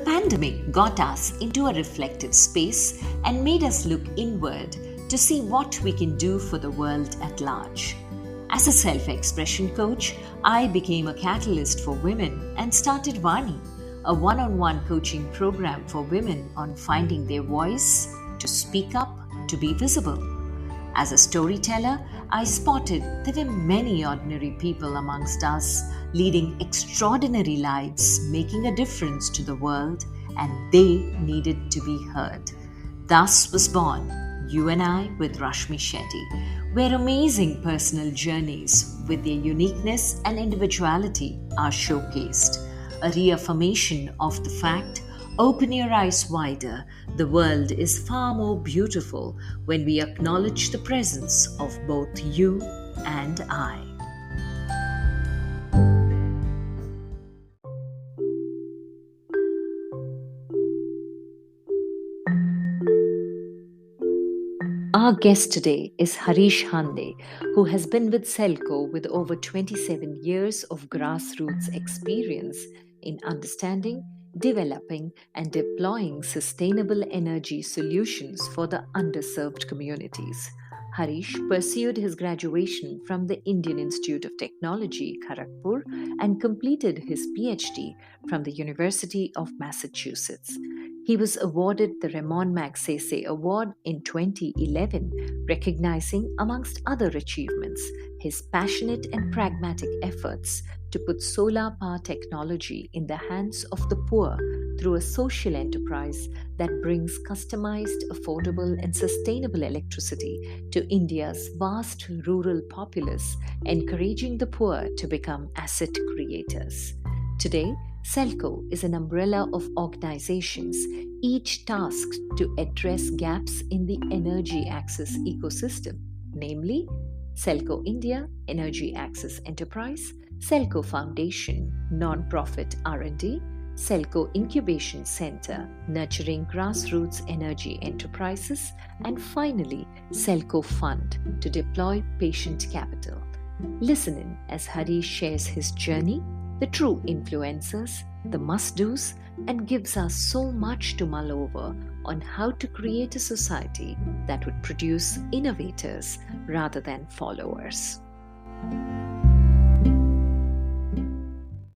pandemic got us into a reflective space and made us look inward to see what we can do for the world at large. As a self-expression coach, I became a catalyst for women and started Vani, a one-on-one coaching program for women on finding their voice, to speak up, to be visible. As a storyteller, I spotted there were many ordinary people amongst us leading extraordinary lives, making a difference to the world, and they needed to be heard. Thus was born You and I with Rashmi Shetty, where amazing personal journeys with their uniqueness and individuality are showcased, a reaffirmation of the fact: open your eyes wider. The world is far more beautiful when we acknowledge the presence of both you and I. Our guest today is Harish Hande, who has been with SELCO with over 27 years of grassroots experience in understanding, developing, and deploying sustainable energy solutions for the underserved communities. Harish pursued his graduation from the Indian Institute of Technology, Kharagpur, and completed his Ph.D. from the University of Massachusetts. He was awarded the Ramon Magsaysay Award in 2011, recognizing, amongst other achievements, his passionate and pragmatic efforts to put solar power technology in the hands of the poor through a social enterprise that brings customized, affordable, and sustainable electricity to India's vast rural populace, encouraging the poor to become asset creators. Today, SELCO is an umbrella of organizations, each tasked to address gaps in the energy access ecosystem, namely SELCO India, Energy Access Enterprise; SELCO Foundation, non-profit R&D; SELCO Incubation Centre, nurturing grassroots energy enterprises; and finally, SELCO Fund, to deploy patient capital. Listen in as Harish shares his journey, the true influencers, the must-dos, and gives us so much to mull over on how to create a society that would produce innovators rather than followers.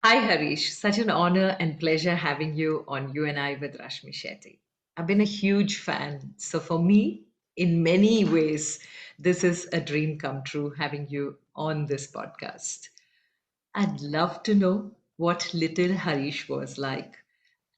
Hi Harish, such an honor and pleasure having you on You and I with Rashmi Shetty. I've been a huge fan, so for me, in many ways, this is a dream come true having you on this podcast. I'd love to know what little Harish was like,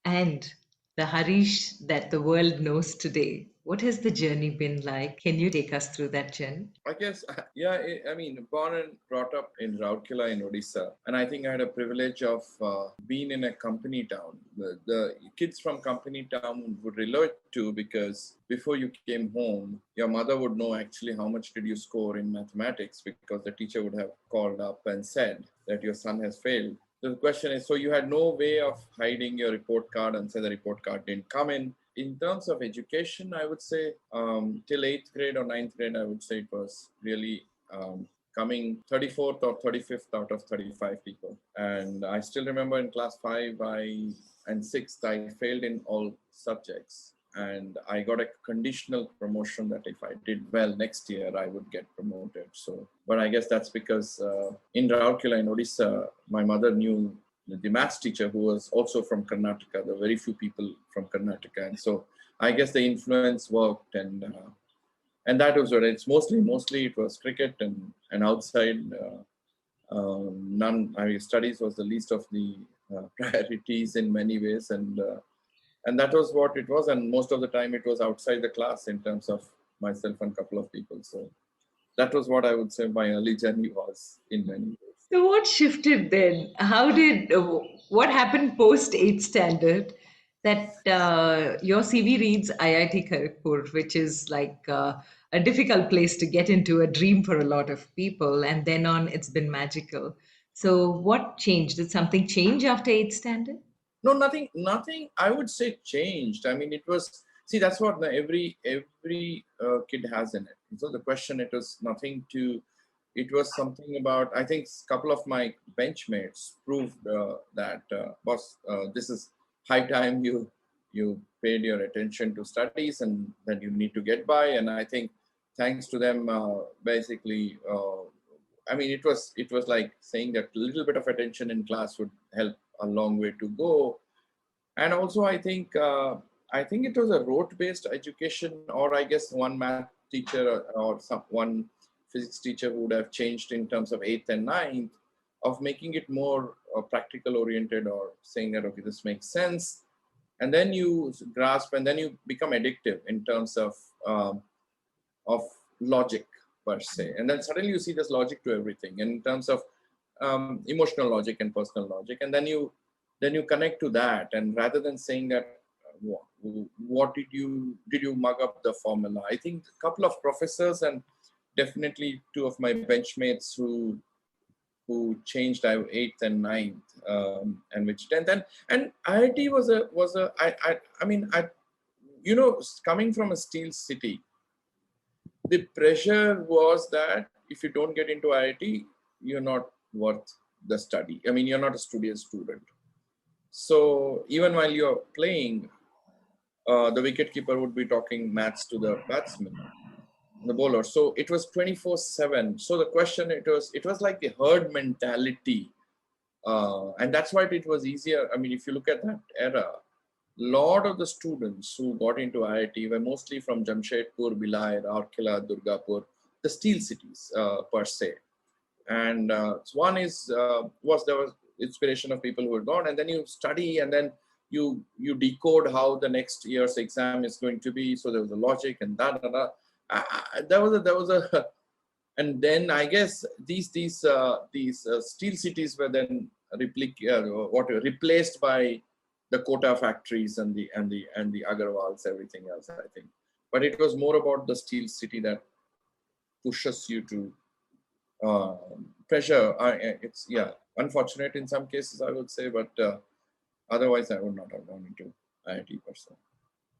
and the Harish that the world knows today. What has the journey been like? Can you take us through that journey? I guess, yeah, I mean, born and brought up in Rourkela in Odisha. And I think I had a privilege of being in a company town. The kids from company town would relate to, because before you came home, your mother would know actually how much did you score in mathematics, because the teacher would have called up and said that your son has failed. The question is, so you had no way of hiding your report card and say the report card didn't come in. In terms of education, I would say till 8th grade or 9th grade, I would say it was really coming 34th or 35th out of 35 people. And I still remember in class 5 and 6th, I failed in all subjects. And I got a conditional promotion that if I did well next year, I would get promoted. So, but I guess that's because in Rourkela in Odisha, my mother knew the maths teacher, who was also from Karnataka. There were very few people from Karnataka, and so I guess the influence worked, and that was what it's mostly it was cricket and outside. Studies was the least of the priorities in many ways, and that was what it was. And most of the time, it was outside the class in terms of myself and a couple of people. So that was what I would say my early journey was in many ways. So, what shifted then? What happened post 8th standard that your CV reads IIT Kharagpur, which is like a difficult place to get into, a dream for a lot of people, and then on it's been magical. So, what changed? Did something change after 8th standard? No, nothing. I would say changed. I mean, it was. See, that's what every kid has in it. So the question, it was nothing to. It was something about. I think a couple of my benchmates proved that, boss, this is high time you paid your attention to studies, and then you need to get by. And I think thanks to them, basically, I mean, it was like saying that a little bit of attention in class would help a long way to go. And also, I think it was a rote-based education, or I guess one math teacher or one physics teacher who would have changed in terms of eighth and ninth, of making it more practical oriented, or saying that okay, this makes sense, and then you grasp, and then you become addictive in terms um, of logic per se, and then suddenly you see there's logic to everything in terms of emotional logic and personal logic, and then you connect to that, and rather than saying that what did you mug up the formula. I think a couple of professors, and definitely two of my benchmates who changed eighth and ninth, and which 10th, and IIT was a I mean, coming from a steel city, the pressure was that if you don't get into IIT, you're not worth the study. I mean, you're not a studious student. So even while you're playing, the wicketkeeper would be talking maths to the batsman, the bowler. So it was 24/7. So the question, it was like the herd mentality, and that's why it was easier. I mean, if you look at that era, lot of the students who got into IIT were mostly from Jamshedpur, Bhilai, Rourkela, Durgapur, the steel cities per se. And one was inspiration of people who had gone, and then you study, and then you decode how the next year's exam is going to be. So there was a logic and da. There was a and then I guess these steel cities were then replaced by the quota factories and the Agarwals, everything else, I think. But it was more about the steel city that pushes you to pressure. It's unfortunate in some cases, I would say, but otherwise I would not have gone into IIT person.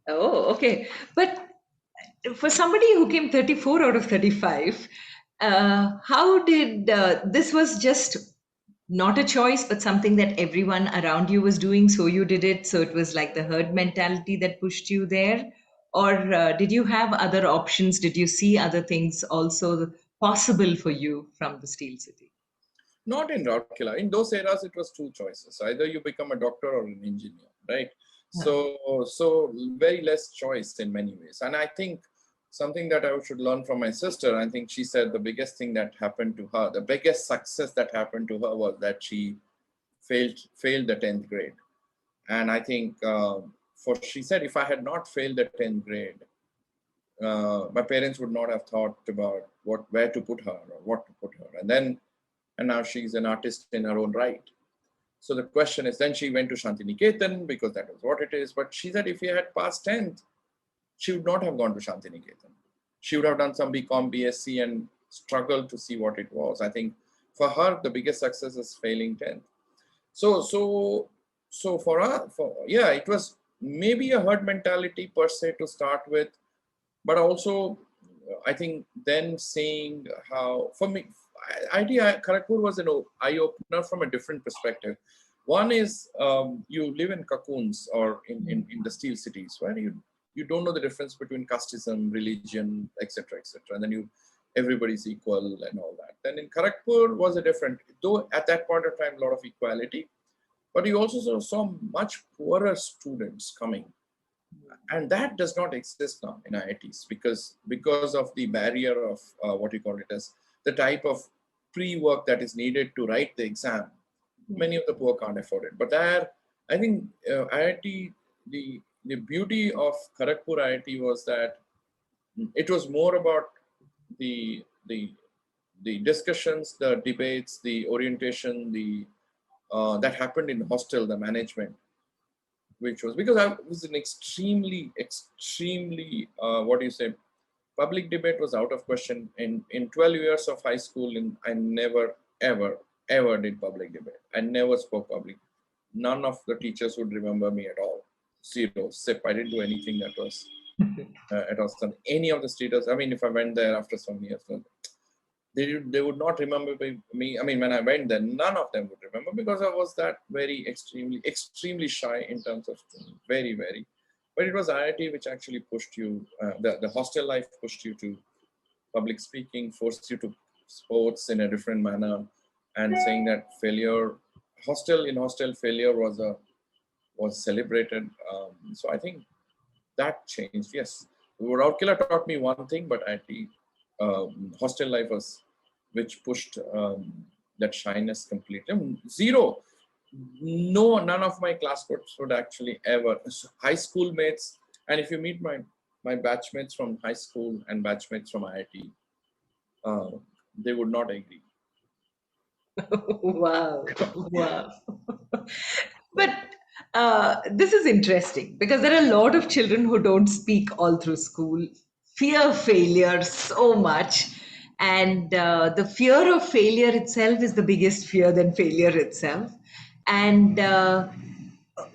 Oh, okay. But for somebody who came 34 out of 35, how did this was just not a choice, but something that everyone around you was doing, so you did it. So it was like the herd mentality that pushed you there, or did you have other options? Did you see other things also possible for you from the Steel City? Not in Rourkela. In those eras, it was two choices: either you become a doctor or an engineer, right? Yeah. So very less choice in many ways. And I think something that I should learn from my sister. I think she said the biggest thing that happened to her, the biggest success that happened to her, was that she failed the 10th grade. And I think she said, if I had not failed the 10th grade, my parents would not have thought about where to put her or what to put her. And now she's an artist in her own right. So the question is, then she went to Shantiniketan because that was what it is. But she said if she had passed 10th, she would not have gone to Shantiniketan. She would have done some BCom, BSc and struggled to see what it was. I think for her, the biggest success is failing 10th. So for her, it was maybe a herd mentality per se to start with, but also I think then seeing how, for me, IIT Kharagpur was an eye opener from a different perspective. One is you live in cocoons or in the steel cities where you don't know the difference between casteism, religion, etc., etc., and then everybody's equal and all that. Then in Kharagpur was a different, though at that point of time a lot of equality, but you also saw much poorer students coming, and that does not exist now in IITs because of the barrier of what you call it as the type of pre-work that is needed to write the exam. Many of the poor can't afford it. But there, I think IIT, the beauty of Kharagpur IIT was that it was more about the the the discussions, the debates, the orientation, that happened in hostel, the management, which was because I was an extremely, what do you say, public debate was out of question. In 12 years of high school, I never, ever did public debate. I never spoke public. None of the teachers would remember me at all. Zero, sip. I didn't do anything that was, any of the status. I mean, if I went there after some years, they would not remember me. I mean, when I went there, none of them would remember because I was that very extremely shy in terms of very, very. But it was IIT which actually pushed you, the hostel life pushed you to public speaking, forced you to sports in a different manner, and saying that hostel failure was celebrated. So I think that changed. Yes, Rourkela taught me one thing, but IIT hostel life was which pushed that shyness completely. Zero. No, none of my classmates would actually ever. High school mates, and if you meet my batchmates from high school and batchmates from IIT, uh, they would not agree. Wow. Wow. Yeah. But this is interesting because there are a lot of children who don't speak all through school, fear failure so much. And the fear of failure itself is the biggest fear than failure itself. And a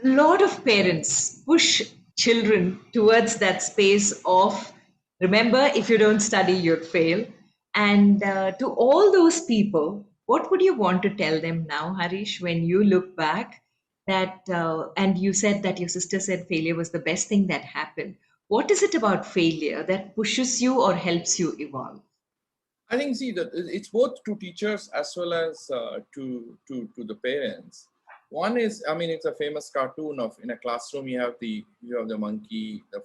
lot of parents push children towards that space of remember, if you don't study, you'll fail. And to all those people, what would you want to tell them now, Harish, when you look back? That and you said that your sister said failure was the best thing that happened. What is it about failure that pushes you or helps you evolve? I think see that it's both to teachers as well as to the parents. One is, I mean, it's a famous cartoon of in a classroom you have the monkey, the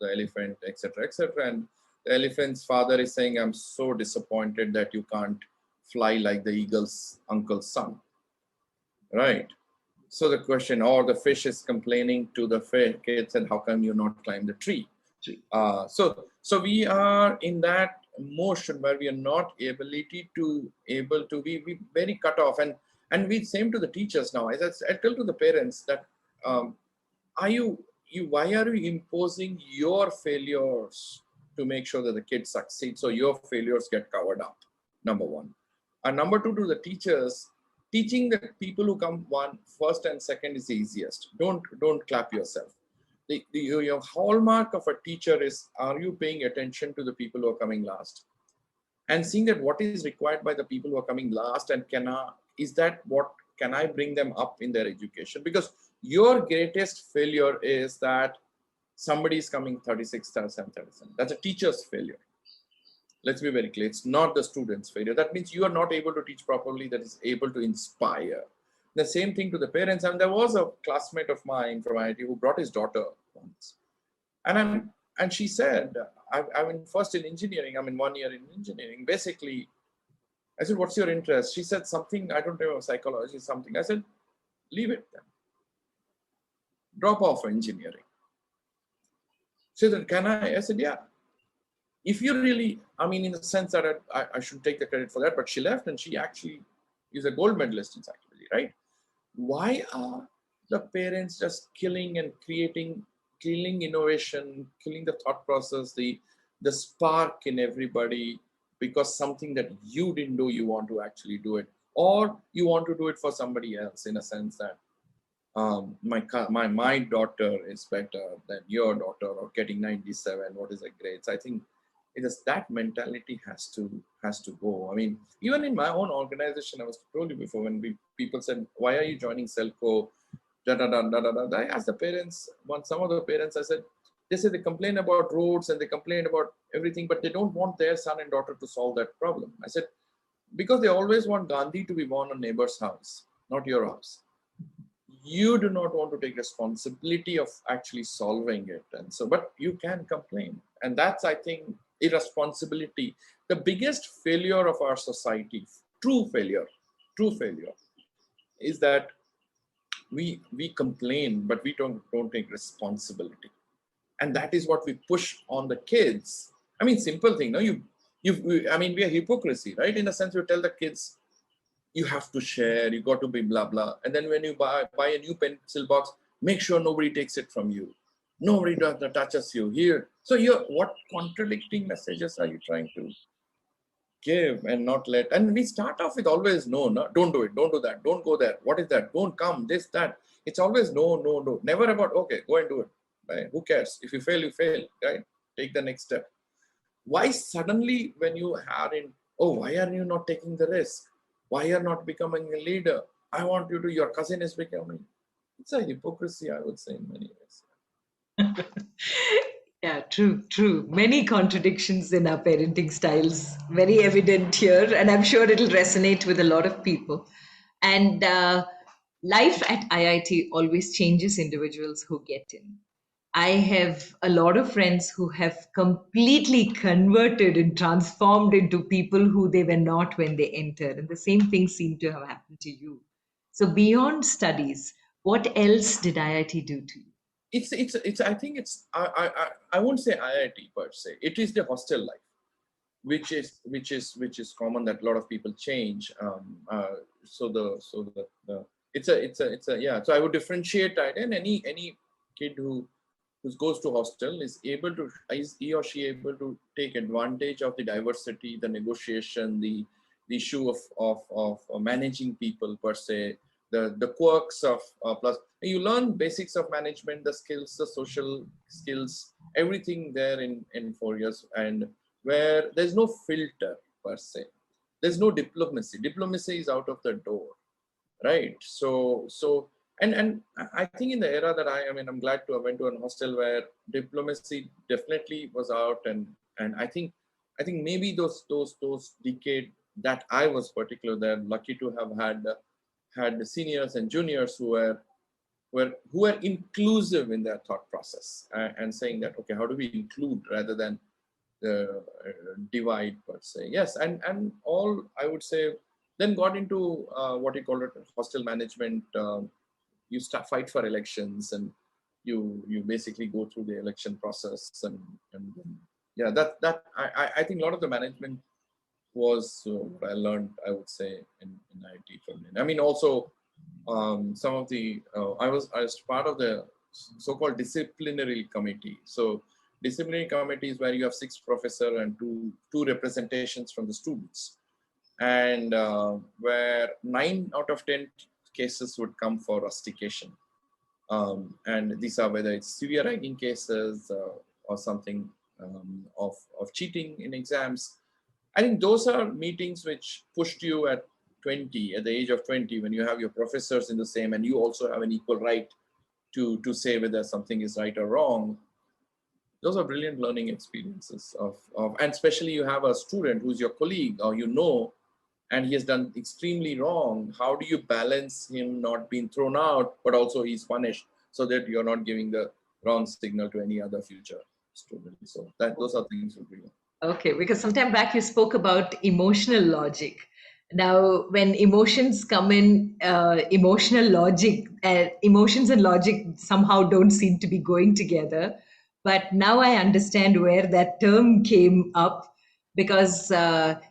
elephant, etc., etc., and the elephant's father is saying, "I'm so disappointed that you can't fly like the eagle's uncle's son," right? So the question, or the fish is complaining to the kids, and how come you not climb the tree? So we are in that motion where we are not able to be very cut off, and we same to the teachers now. As I tell to the parents that um, are you why are you imposing your failures to make sure that the kids succeed so your failures get covered up? Number one. And number two, to the teachers, teaching the people who come first and second is the easiest. Don't clap yourself. Your hallmark of a teacher is, are you paying attention to the people who are coming last and seeing that what is required by the people who are coming last, and is that what can I bring them up in their education? Because your greatest failure is that somebody is coming 36, 37, 37. That's a teacher's failure. Let's be very clear. It's not the student's failure. That means you are not able to teach properly, that is able to inspire. The same thing to the parents. And there was a classmate of mine from IIT who brought his daughter once. And she said, I'm in first in engineering. I'm in 1 year in engineering. Basically, I said, what's your interest? She said something, I don't know, psychology, something. I said, leave it then. Drop off engineering. She said, can I? I said, yeah. If you really, I mean, in the sense that I should take the credit for that, but she left and she actually is a gold medalist in psychology, right? Why are the parents just killing and killing innovation, killing the thought process, the spark in everybody, because something that you didn't do, you want to actually do it, or you want to do it for somebody else, in a sense that my daughter is better than your daughter, or getting 97, what is the grades? I think it is that mentality has to go. I mean, even in my own organization, I was told you before, when people said, why are you joining SELCO? Da, da, da, da, da, da. I asked the parents, some of the parents, I said, they say they complain about roads and they complain about everything, but they don't want their son and daughter to solve that problem. I said, because they always want Gandhi to be born on neighbor's house, not your house. You do not want to take responsibility of actually solving it. And so, but you can complain. And that's, I think, irresponsibility. The biggest failure of our society, true failure, is that we complain, but we don't take responsibility. And that is what we push on the kids. I mean, simple thing, no? I mean, we are hypocrisy, right? In a sense, we tell the kids, you have to share, you got to be blah, blah. And then when you buy a new pencil box, make sure nobody takes it from you. Nobody touches you here. So what contradicting messages are you trying to give and not let? And we start off with always no, don't do it, don't do that, don't go there. What is that? Don't come, this, that. It's always no. Never about, okay, go and do it. Right? Who cares? If you fail, right? Take the next step. Why suddenly when you are in Oh, why are you not taking the risk? Why are you not becoming a leader? I want you to, your cousin is becoming. It's a hypocrisy, I would say, in many ways. Yeah, true, true. Many contradictions in our parenting styles, very evident here, and I'm sure it'll resonate with a lot of people. And life at IIT always changes individuals who get in. I have a lot of friends who have completely converted and transformed into people who they were not when they entered. And the same thing seemed to have happened to you. So, beyond studies, what else did IIT do to you? It's I think it's I won't say IIT per se. It is the hostel life, which is common, that a lot of people change. So it's a yeah. So I would differentiate that, and any kid who goes to hostel is he or she able to take advantage of the diversity, the negotiation, the issue of managing people per se, the quirks of plus you learn basics of management, the skills, the social skills, everything there in 4 years, and where there's no filter per se, there's no diplomacy. Diplomacy is out of the door, right? And I think in the era that I mean, I'm glad to have went to an hostel where diplomacy definitely was out, and I think maybe those decade that I was particular there, lucky to have had the seniors and juniors who were inclusive in their thought process, and saying that, okay, how do we include rather than divide per se. Yes, and all I would say then got into what you call it hostel management. You start fight for elections, and you basically go through the election process, and yeah, that I think a lot of the management was what I learned, I would say, in IT from it. I mean, also some of the I was part of the so-called disciplinary committee. So disciplinary committee is where you have 6 professors and two representations from the students, and where 9 out of 10 cases would come for rustication, and these are whether it's severe ragging cases or something of cheating in exams. I think those are meetings which pushed you at the age of 20, when you have your professors in the same, and you also have an equal right to say whether something is right or wrong. Those are brilliant learning experiences and especially you have a student who's your colleague, or and he has done extremely wrong. How do you balance him not being thrown out, but also he's punished, so that you're not giving the wrong signal to any other future student? So those are things we do. Okay, because sometime back you spoke about emotional logic. Now, when emotions come in, emotions and logic somehow don't seem to be going together. But now I understand where that term came up, because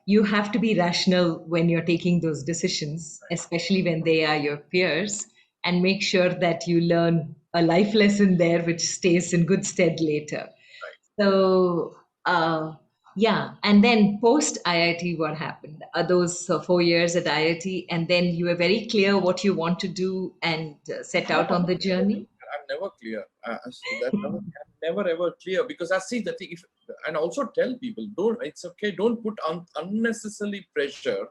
you have to be rational when you're taking those decisions, especially when they are your peers, and make sure that you learn a life lesson there which stays in good stead later. So, yeah, and then post IIT, what happened? Those 4 years at IIT, and then you were very clear what you want to do and set No, out on the journey. I'm never clear. I'm never ever clear, because I see the thing. And also tell people, don't. It's okay. Don't put unnecessarily pressure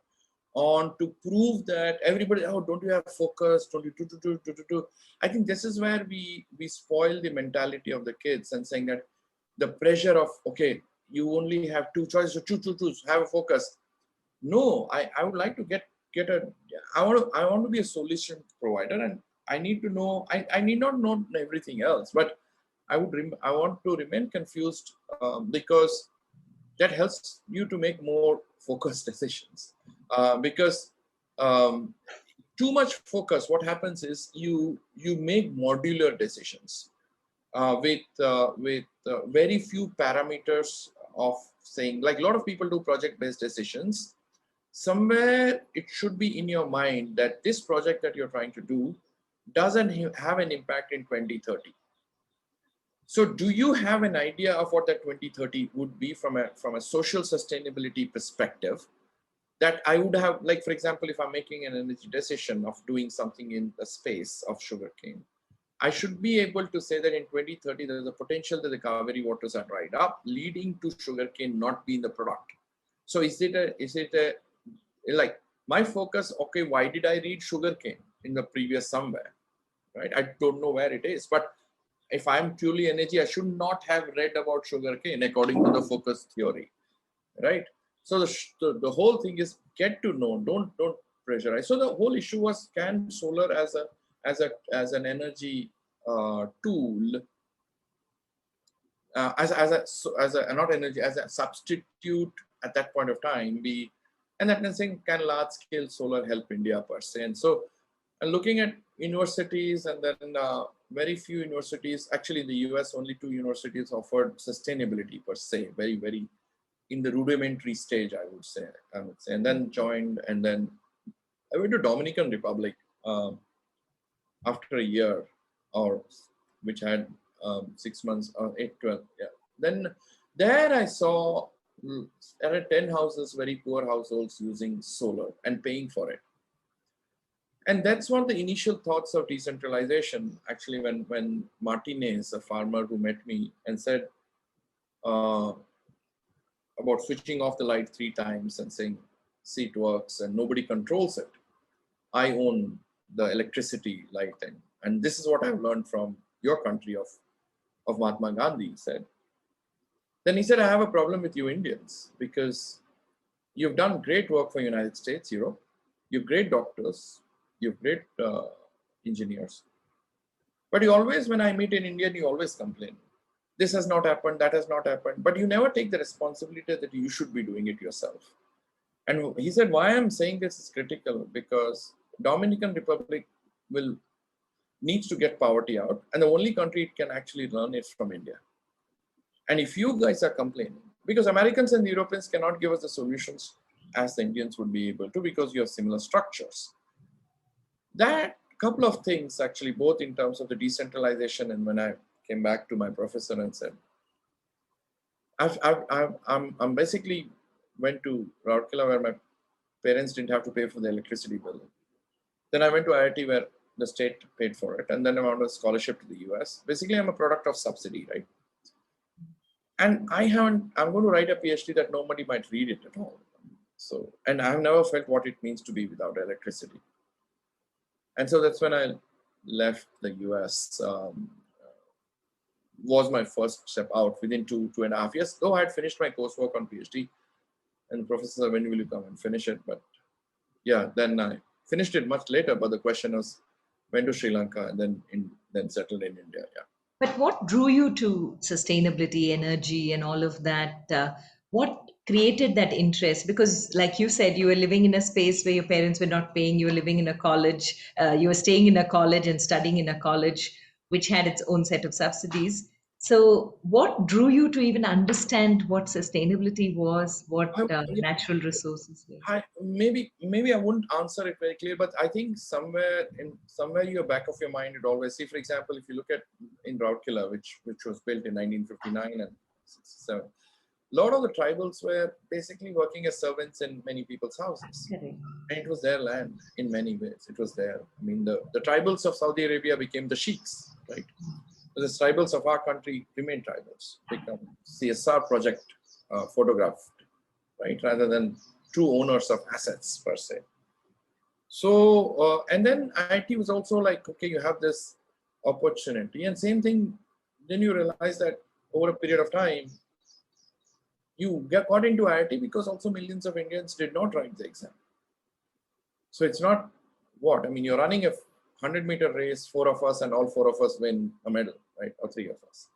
on to prove that everybody. Oh, don't you have focus? Don't you do? I think this is where we spoil the mentality of the kids, and saying that the pressure of, okay, you only have 2 choices. So choose. Have a focus. No, I would like to get a. I want to be a solution provider, and I need to know. I need not know everything else, but I want to remain confused, because that helps you to make more focused decisions. Because too much focus, what happens is you make modular decisions with very few parameters of saying, like a lot of people do project-based decisions. Somewhere it should be in your mind that this project that you're trying to do doesn't have an impact in 2030. So do you have an idea of what that 2030 would be from a social sustainability perspective? That I would have, like, for example, if I'm making an energy decision of doing something in the space of sugarcane, I should be able to say that in 2030, there is a potential that the Kaveri waters are dried up, leading to sugarcane not being the product. So is it a like my focus? Okay, why did I read sugarcane in the previous somewhere? Right, I don't know where it is, but if I'm truly energy, I should not have read about sugarcane according to the focus theory, right? So the whole thing is get to know, don't pressurize. So the whole issue was, can solar as an energy tool, as a not energy, as a substitute at that point of time be, and that means saying, can large scale solar help India per se? And so looking at universities, and then very few universities, actually in the US only 2 universities offered sustainability per se, very in the rudimentary stage, I would say, and then joined, and then I went to Dominican Republic after a year, or which had 6 months or 8, 12. Yeah. Then there I saw there are 10 houses, very poor households using solar and paying for it. And that's one of the initial thoughts of decentralization. Actually, when Martinez, a farmer who met me and said about switching off the light 3 times and saying, see, it works and nobody controls it. I own the electricity light, and this is what I've learned from your country of Mahatma Gandhi, he said. Then he said, I have a problem with you Indians, because you've done great work for United States, Europe. You're great doctors, you're great engineers. But you always, when I meet an Indian, you always complain. This has not happened, that has not happened. But you never take the responsibility that you should be doing it yourself. And he said, why I'm saying this is critical, because Dominican Republic needs to get poverty out, and the only country it can actually learn is from India. And if you guys are complaining, because Americans and the Europeans cannot give us the solutions as the Indians would be able to, because you have similar structures. That couple of things actually, both in terms of the decentralization, and when I came back to my professor and said, I'm basically went to Rourkela, where my parents didn't have to pay for the electricity bill. Then I went to IIT, where the state paid for it. And then I went on a scholarship to the US. Basically, I'm a product of subsidy, right? And I'm going to write a PhD that nobody might read it at all. So, and I've never felt what it means to be without electricity. And so that's when I left the US, was my first step out within 2.5 years. Though I had finished my coursework on PhD, and the professor said, when will you come and finish it? But yeah, then I finished it much later. But the question was, went to Sri Lanka and then settled in India. Yeah. But what drew you to sustainability, energy, and all of that? What created that interest? Because, like you said, you were living in a space where your parents were not paying. You were living in a college. You were staying in a college and studying in a college which had its own set of subsidies. So, what drew you to even understand what sustainability was, what natural resources were? Maybe I wouldn't answer it very clear, but I think somewhere your back of your mind, it always see. For example, if you look at in Rourkela, which was built in 1959 and 67, a lot of the tribals were basically working as servants in many people's houses, and it was their land in many ways. It was there. I mean, the tribals of Saudi Arabia became the sheiks, right? The tribals of our country remain tribals, become CSR project photographed, right, rather than true owners of assets per se. So, and then IIT was also like, okay, you have this opportunity, and same thing, then you realize that over a period of time, you got into IIT because also millions of Indians did not write the exam. So it's not I mean, you're running a 100-meter race, 4 of us, and all 4 of us win a medal, right? Or 3 of us.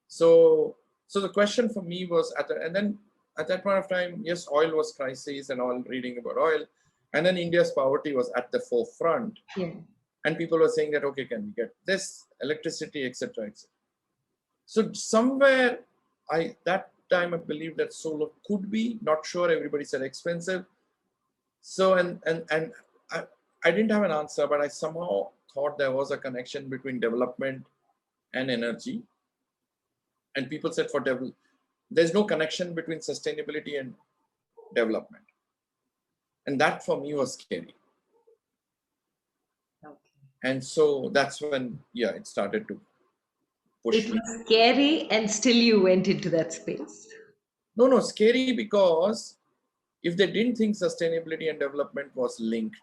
So the question for me was, and then at that point of time, yes, oil was crisis and all, reading about oil. And then India's poverty was at the forefront. Yeah. And people were saying that, okay, can we get this, electricity, etc., etc. So somewhere, that time I believed that solar could be, not sure, everybody said expensive. So, and I didn't have an answer, but I somehow thought there was a connection between development and energy. And people said there's no connection between sustainability and development. And that for me was scary. Okay. And so that's when, it started to push It me. was scary, and still you went into that space. No, scary because if they didn't think sustainability and development was linked,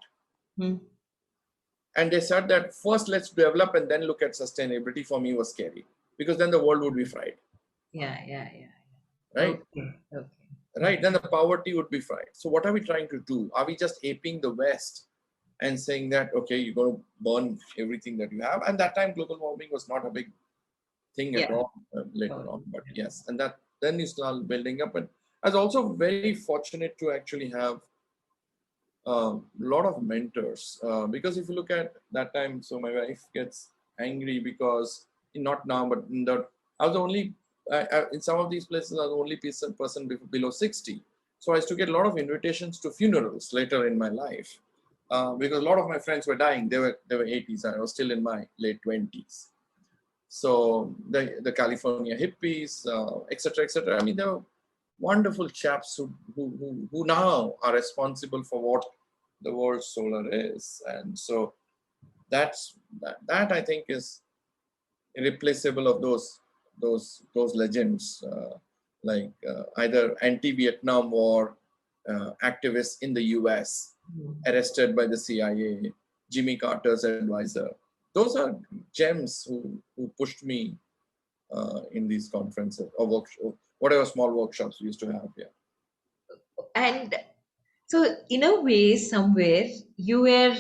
Hmm. and they said that first let's develop and then look at sustainability, for me was scary, because then the world would be fried, Yeah. right? Okay. Okay. Right, then the poverty would be fried. So what are we trying to do? Are we just aping the West and saying that, okay, you're going to burn everything that you have? And that time global warming was not a big thing at Yeah. all later on. But yes, and that then you start building up. And I was also very fortunate to actually have a lot of mentors, because if you look at that time, so my wife gets angry because, not now, but I was the only, in some of these places, I was the only person below 60. So I used to get a lot of invitations to funerals later in my life, because a lot of my friends were dying. They were 80s. I was still in my late 20s. So the California hippies, etc., etc. I mean, they were wonderful chaps who now are responsible for what the world's solar is. And so that I think is irreplaceable of those legends, either anti-Vietnam War activists in the US arrested by the CIA, Jimmy Carter's advisor. Those are gems who pushed me in these conferences or workshops, whatever small workshops we used to have here. And so, in a way, somewhere, you were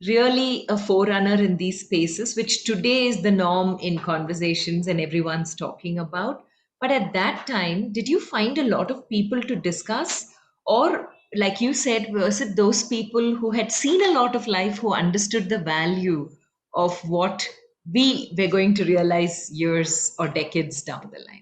really a forerunner in these spaces, which today is the norm in conversations and everyone's talking about. But at that time, did you find a lot of people to discuss? Or, like you said, was it those people who had seen a lot of life, who understood the value of what we were going to realize years or decades down the line?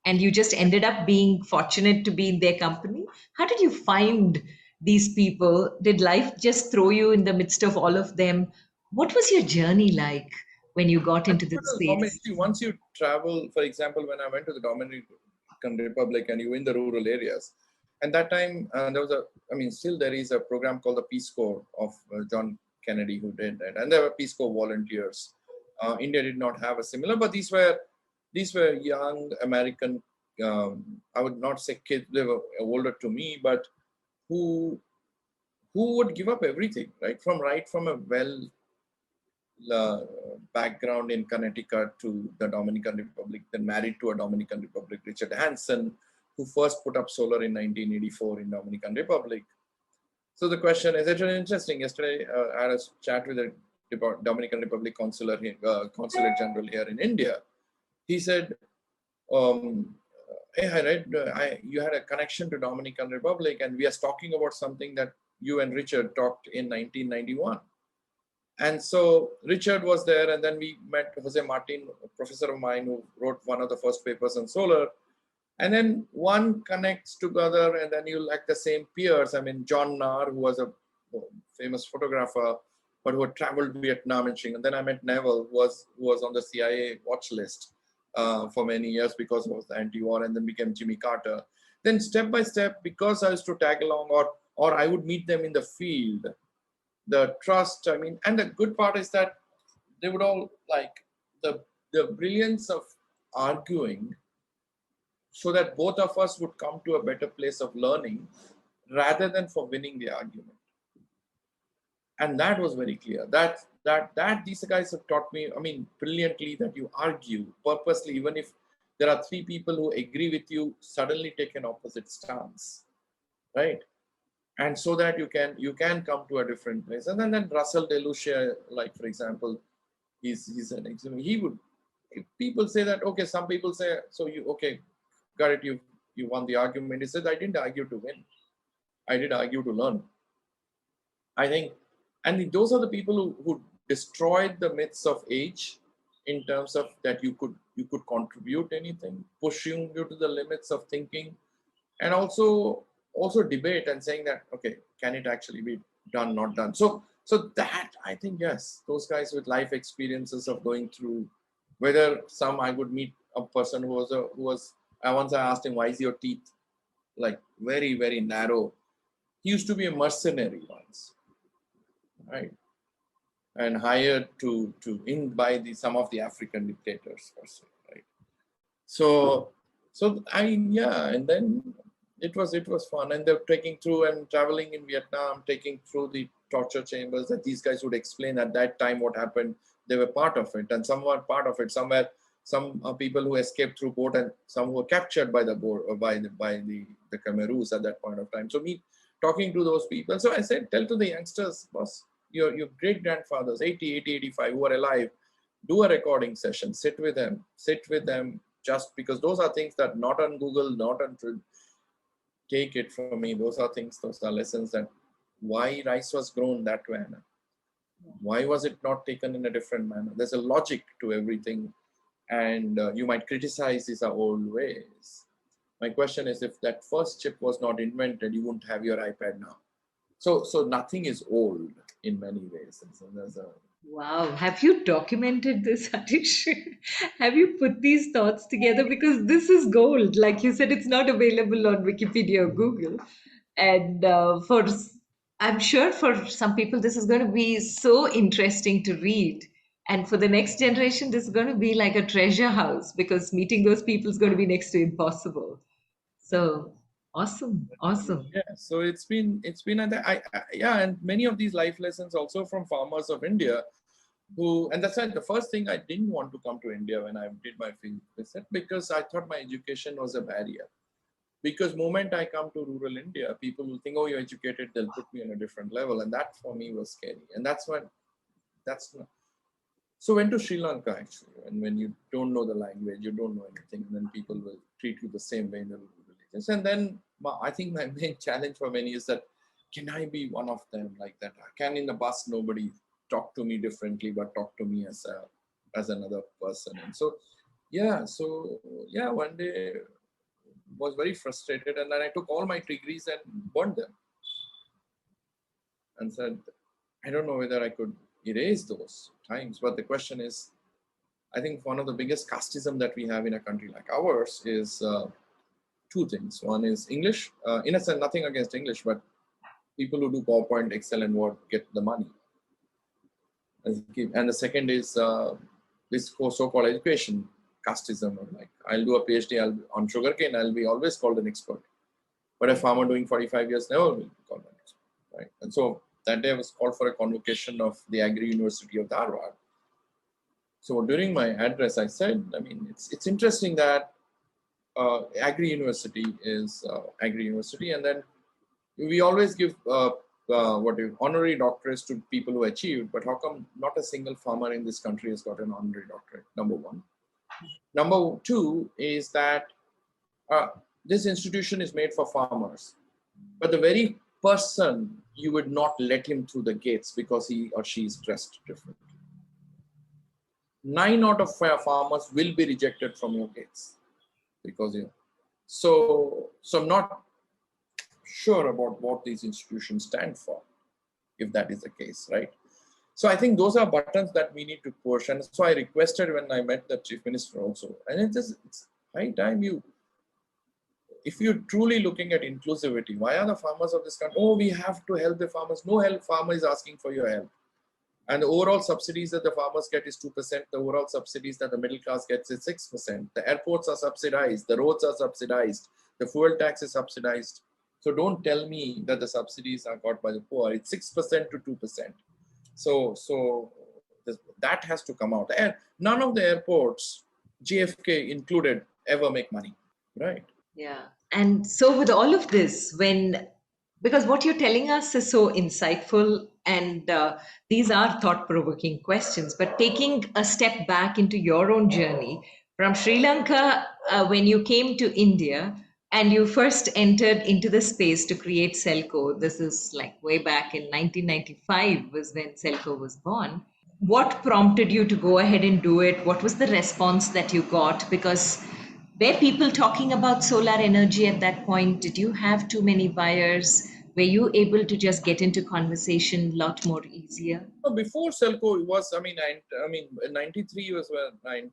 And you just ended up being fortunate to be in their company. How did you find these people? Did life just throw you in the midst of all of them? What was your journey like when you got I into think it this was a combination. space? See, once you travel, for example, when I went to the Dominican Republic and you were in the rural areas, and that time there was still there is a program called the Peace Corps of John Kennedy who did that, and there were Peace Corps volunteers. India did not have a similar, but these were young American. I would not say kids; they were older to me, but who would give up everything, right from a uh, background in Connecticut to the Dominican Republic, then married to a Dominican Republic, Richard Hansen, who first put up solar in 1984 in Dominican Republic. So the question is, it's really interesting. Yesterday, I had a chat with a Dominican Republic consulate general here in India. He said, um, "Hey, I read you had a connection to Dominican Republic, and we are talking about something that you and Richard talked in 1991." And so Richard was there, and then we met Jose Martin, a professor of mine who wrote one of the first papers on solar. And then one connects together, and then you like the same peers. I mean, John Nahr, who was a famous photographer, but who had traveled Vietnam and China. And then I met Neville, who was on the CIA watch list for many years because of the anti-war, and then became Jimmy Carter. Then step by step, because I used to tag along, or I would meet them in the field, the trust, and the good part is that they would all like the brilliance of arguing so that both of us would come to a better place of learning rather than for winning the argument. And that was very clear. That these guys have taught me, brilliantly, that you argue purposely, even if there are three people who agree with you, suddenly take an opposite stance, right? And so that you can come to a different place. And then Russell Delucia, like for example, he's an example. He would, if people say that, okay, some people say, so you, okay, got it, you won the argument. He says, I didn't argue to win, I did argue to learn. I think, and those are the people who destroyed the myths of age, in terms of that you could contribute anything, pushing you to the limits of thinking, and also debate and saying that, okay, can it actually be done, not done? So that, I think, yes, those guys with life experiences of going through, whether some, I would meet a person who was I once asked him, why is your teeth like very, very narrow? He used to be a mercenary once, right? And hired to in by some of the African dictators, right? So I mean, yeah, and then it was fun, and they're taking through and traveling in Vietnam, taking through the torture chambers that these guys would explain at that time what happened. They were part of it, and some were part of it. Somewhere, some people who escaped through boat, and some who were captured by the boat or by the Cameroons at that point of time. So me talking to those people. So I said, tell to the youngsters, boss, your great grandfathers, 85, who are alive, do a recording session. Sit with them. Just because those are things that not on Google, not on take it from me. Those are things, those are lessons that why rice was grown that way. Why was it not taken in a different manner? There's a logic to everything. And you might criticize these are old ways. My question is, if that first chip was not invented, you wouldn't have your iPad now. So nothing is old in many ways. And so there's a Wow. Have you documented this, Harish? Have you put these thoughts together? Because this is gold. Like you said, it's not available on Wikipedia or Google. And I'm sure for some people, this is going to be so interesting to read. And for the next generation, this is going to be like a treasure house because meeting those people is going to be next to impossible. So awesome. Awesome. yeah. So it's been yeah, and many of these life lessons also from farmers of India who, and that's why the first thing I didn't want to come to India when I did my field visit, because I thought my education was a barrier. Because moment I come to rural India, people will think, oh, you're educated, they'll put me on a different level. And that for me was scary. And that's not. So went to Sri Lanka actually. And when you don't know the language, you don't know anything, and then people will treat you the same way in the rural villages. And then I think my main challenge for many is that, can I be one of them like that? Can in the bus nobody talk to me differently, but talk to me as another person? And so one day was very frustrated, and then I took all my degrees and burned them and said, I don't know whether I could erase those times. But the question is, I think one of the biggest casteism that we have in a country like ours is two things. One is English. In a sense, nothing against English, but people who do PowerPoint, Excel, and Word get the money. And the second is this so-called education casteism. Like, I'll do a Ph.D. on sugarcane, I'll be always called an expert. But a farmer doing 45 years never will be called an expert, right? And so that day I was called for a convocation of the Agri University of Dharwad. So during my address, I said, I mean, it's interesting that Agri University is Agri University, and then we always give honorary doctorates to people who achieved, but how come not a single farmer in this country has got an honorary doctorate? Number one. Number two is that this institution is made for farmers, but the very person, you would not let him through the gates because he or she is dressed differently. 9 out of 5 farmers will be rejected from your gates because so I'm not sure about what these institutions stand for, if that is the case, right? So I think those are buttons that we need to push. And so I requested when I met the chief minister also, and it's high time if you're truly looking at inclusivity, why are the farmers of this country, oh, we have to help the farmers. No help, farmer is asking for your help. And the overall subsidies that the farmers get is 2%. The overall subsidies that the middle class gets is 6%. The airports are subsidized. The roads are subsidized. The fuel tax is subsidized. So don't tell me that the subsidies are got by the poor. It's 6% to 2%. So that has to come out. And none of the airports, JFK included, ever make money, right? Yeah. And so with all of this, because what you're telling us is so insightful and these are thought-provoking questions, but taking a step back into your own journey from Sri Lanka, when you came to India and you first entered into the space to create SELCO, this is like way back in 1995 was when SELCO was born. What prompted you to go ahead and do it? What was the response that you got? Because were people talking about solar energy at that point? Did you have too many buyers? Were you able to just get into conversation a lot more easier? No, before SELCO, it was, in 93 was when I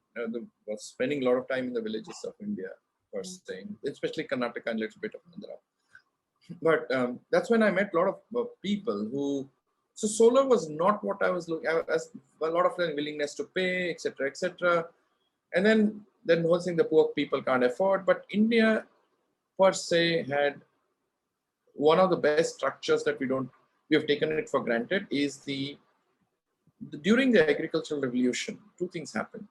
was spending a lot of time in the villages of India, per se, especially Karnataka and a little bit of Andhra. But that's when I met a lot of people who, so solar was not what I was looking at, as a lot of them willingness to pay, etc., etc. And then the whole thing the poor people can't afford. But India per se had one of the best structures that we have taken it for granted is during the agricultural revolution, two things happened.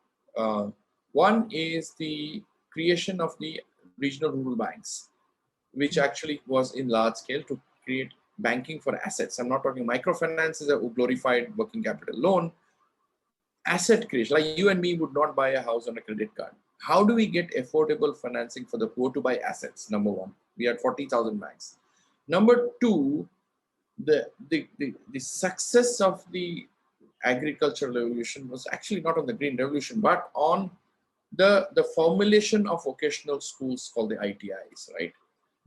One is the creation of the regional rural banks, which actually was in large scale to create banking for assets. I'm not talking microfinance is a glorified working capital loan. Asset creation, like you and me would not buy a house on a credit card. How do we get affordable financing for the poor to buy assets? Number one, we had 40,000 banks. Number two, the success of the agricultural revolution was actually not on the green revolution, but on the formulation of vocational schools called the ITIs, right?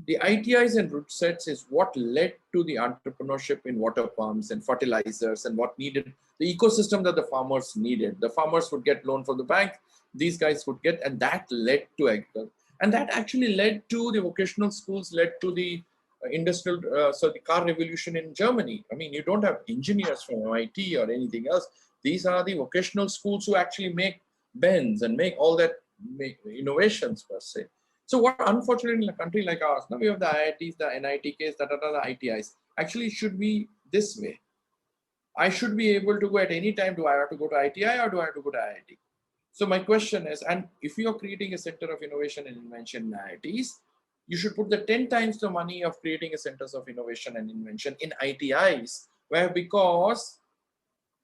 The ITIs and root sets is what led to the entrepreneurship in water pumps and fertilizers and what needed the ecosystem that the farmers needed. The farmers would get loan from the bank, these guys would get, and that led to agriculture. And that actually led to the vocational schools, led to the the car revolution in Germany. I mean, you don't have engineers from MIT or anything else. These are the vocational schools who actually make Benz and make all that innovations per se. So what unfortunately in a country like ours, now we have the IITs, the NITKs, the ITIs. Actually, should be this way. I should be able to go at any time. Do I have to go to ITI or do I have to go to IIT? So my question is, and if you are creating a center of innovation and invention in IITs, you should put the 10 times the money of creating a centers of innovation and invention in ITIs, where because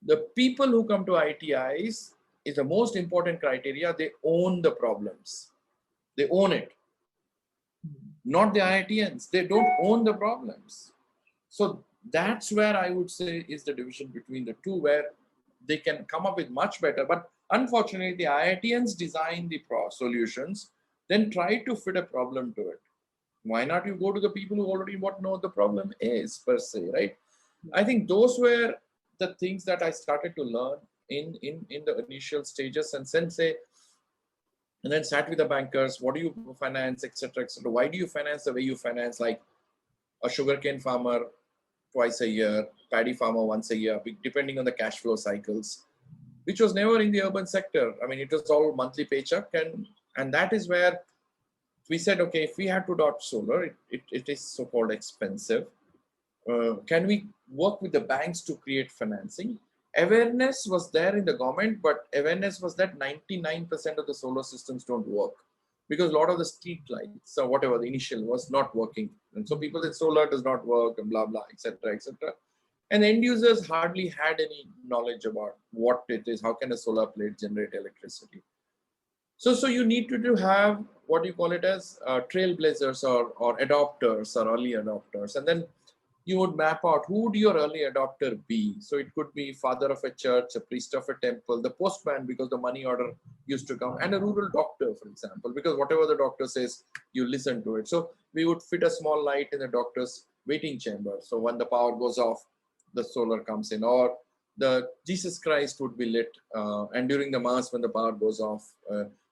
the people who come to ITIs is the most important criteria. They own the problems. They own it. Not the IITians. They don't own the problems. So that's where I would say is the division between the two, where they can come up with much better. But unfortunately, the IITians design the solutions, then try to fit a problem to it. Why not you go to the people who already know the problem is per se, right? I think those were the things that I started to learn in the initial stages, and then sat with the bankers. What do you finance, etc., etc. Why do you finance the way you finance, like a sugarcane farmer twice a year, paddy farmer once a year, depending on the cash flow cycles, which was never in the urban sector. I mean, it was all monthly paycheck, and that is where we said, okay, if we had to adopt solar, it is so-called expensive. Can we work with the banks to create financing? Awareness was there in the government, but awareness was that 99% of the solar systems don't work because a lot of the street lights or whatever the initial was not working. And so people said solar does not work and blah, blah, etc., etc. And the end users hardly had any knowledge about what it is. How can a solar plate generate electricity? So you need to have what you call it as trailblazers or adopters or early adopters. And then you would map out who would your early adopter be. So it could be father of a church, a priest of a temple, the postman because the money order used to come, and a rural doctor, for example, because whatever the doctor says, you listen to it. So we would fit a small light in the doctor's waiting chamber. So when the power goes off, the solar comes in, or the Jesus Christ would be lit, and during the mass when the power goes off,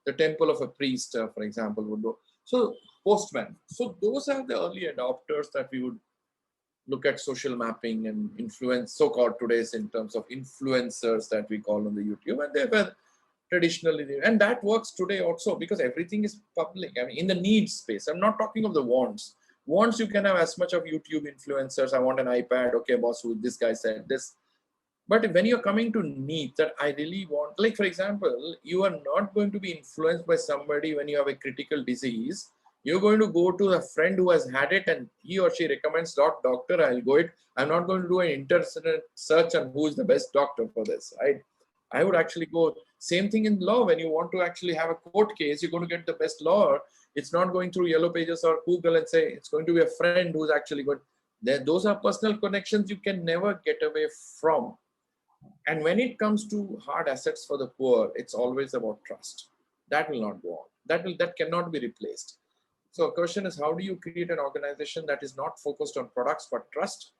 the temple of a priest, for example, would go. So postman. So those are the early adopters that we would look at social mapping and influence, so-called today's in terms of influencers that we call on the YouTube, and they were traditionally there. And that works today also because everything is public. I mean, in the needs space, I'm not talking of the wants. Wants, you can have as much of YouTube influencers. I want an iPad. Okay, boss, who this guy said this. But when you're coming to needs that I really want, like for example, you are not going to be influenced by somebody when you have a critical disease. You're going to go to a friend who has had it and he or she recommends, doctor, I'll go it. I'm not going to do an internet search on who is the best doctor for this, right? I would actually go, same thing in law. When you want to actually have a court case, you're going to get the best lawyer. It's not going through Yellow Pages or Google and say, it's going to be a friend who's actually good. Those are personal connections you can never get away from. And when it comes to hard assets for the poor, it's always about trust. That will not go on. That cannot be replaced. So the question is, how do you create an organization that is not focused on products but trust,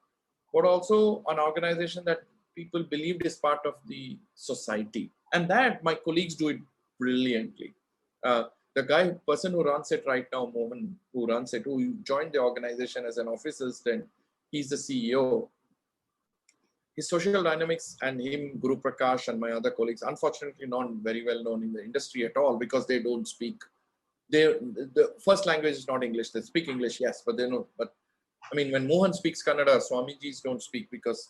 but also an organization that people believed is part of the society? And that my colleagues do it brilliantly. The person who runs it right now, Mohan, who joined the organization as an office assistant, he's the CEO. His social dynamics and him, Guru Prakash and my other colleagues, unfortunately not very well known in the industry at all because they don't speak the first language is not English. They speak English, yes, but they know. But I mean, when Mohan speaks Kannada, Swamijis don't speak because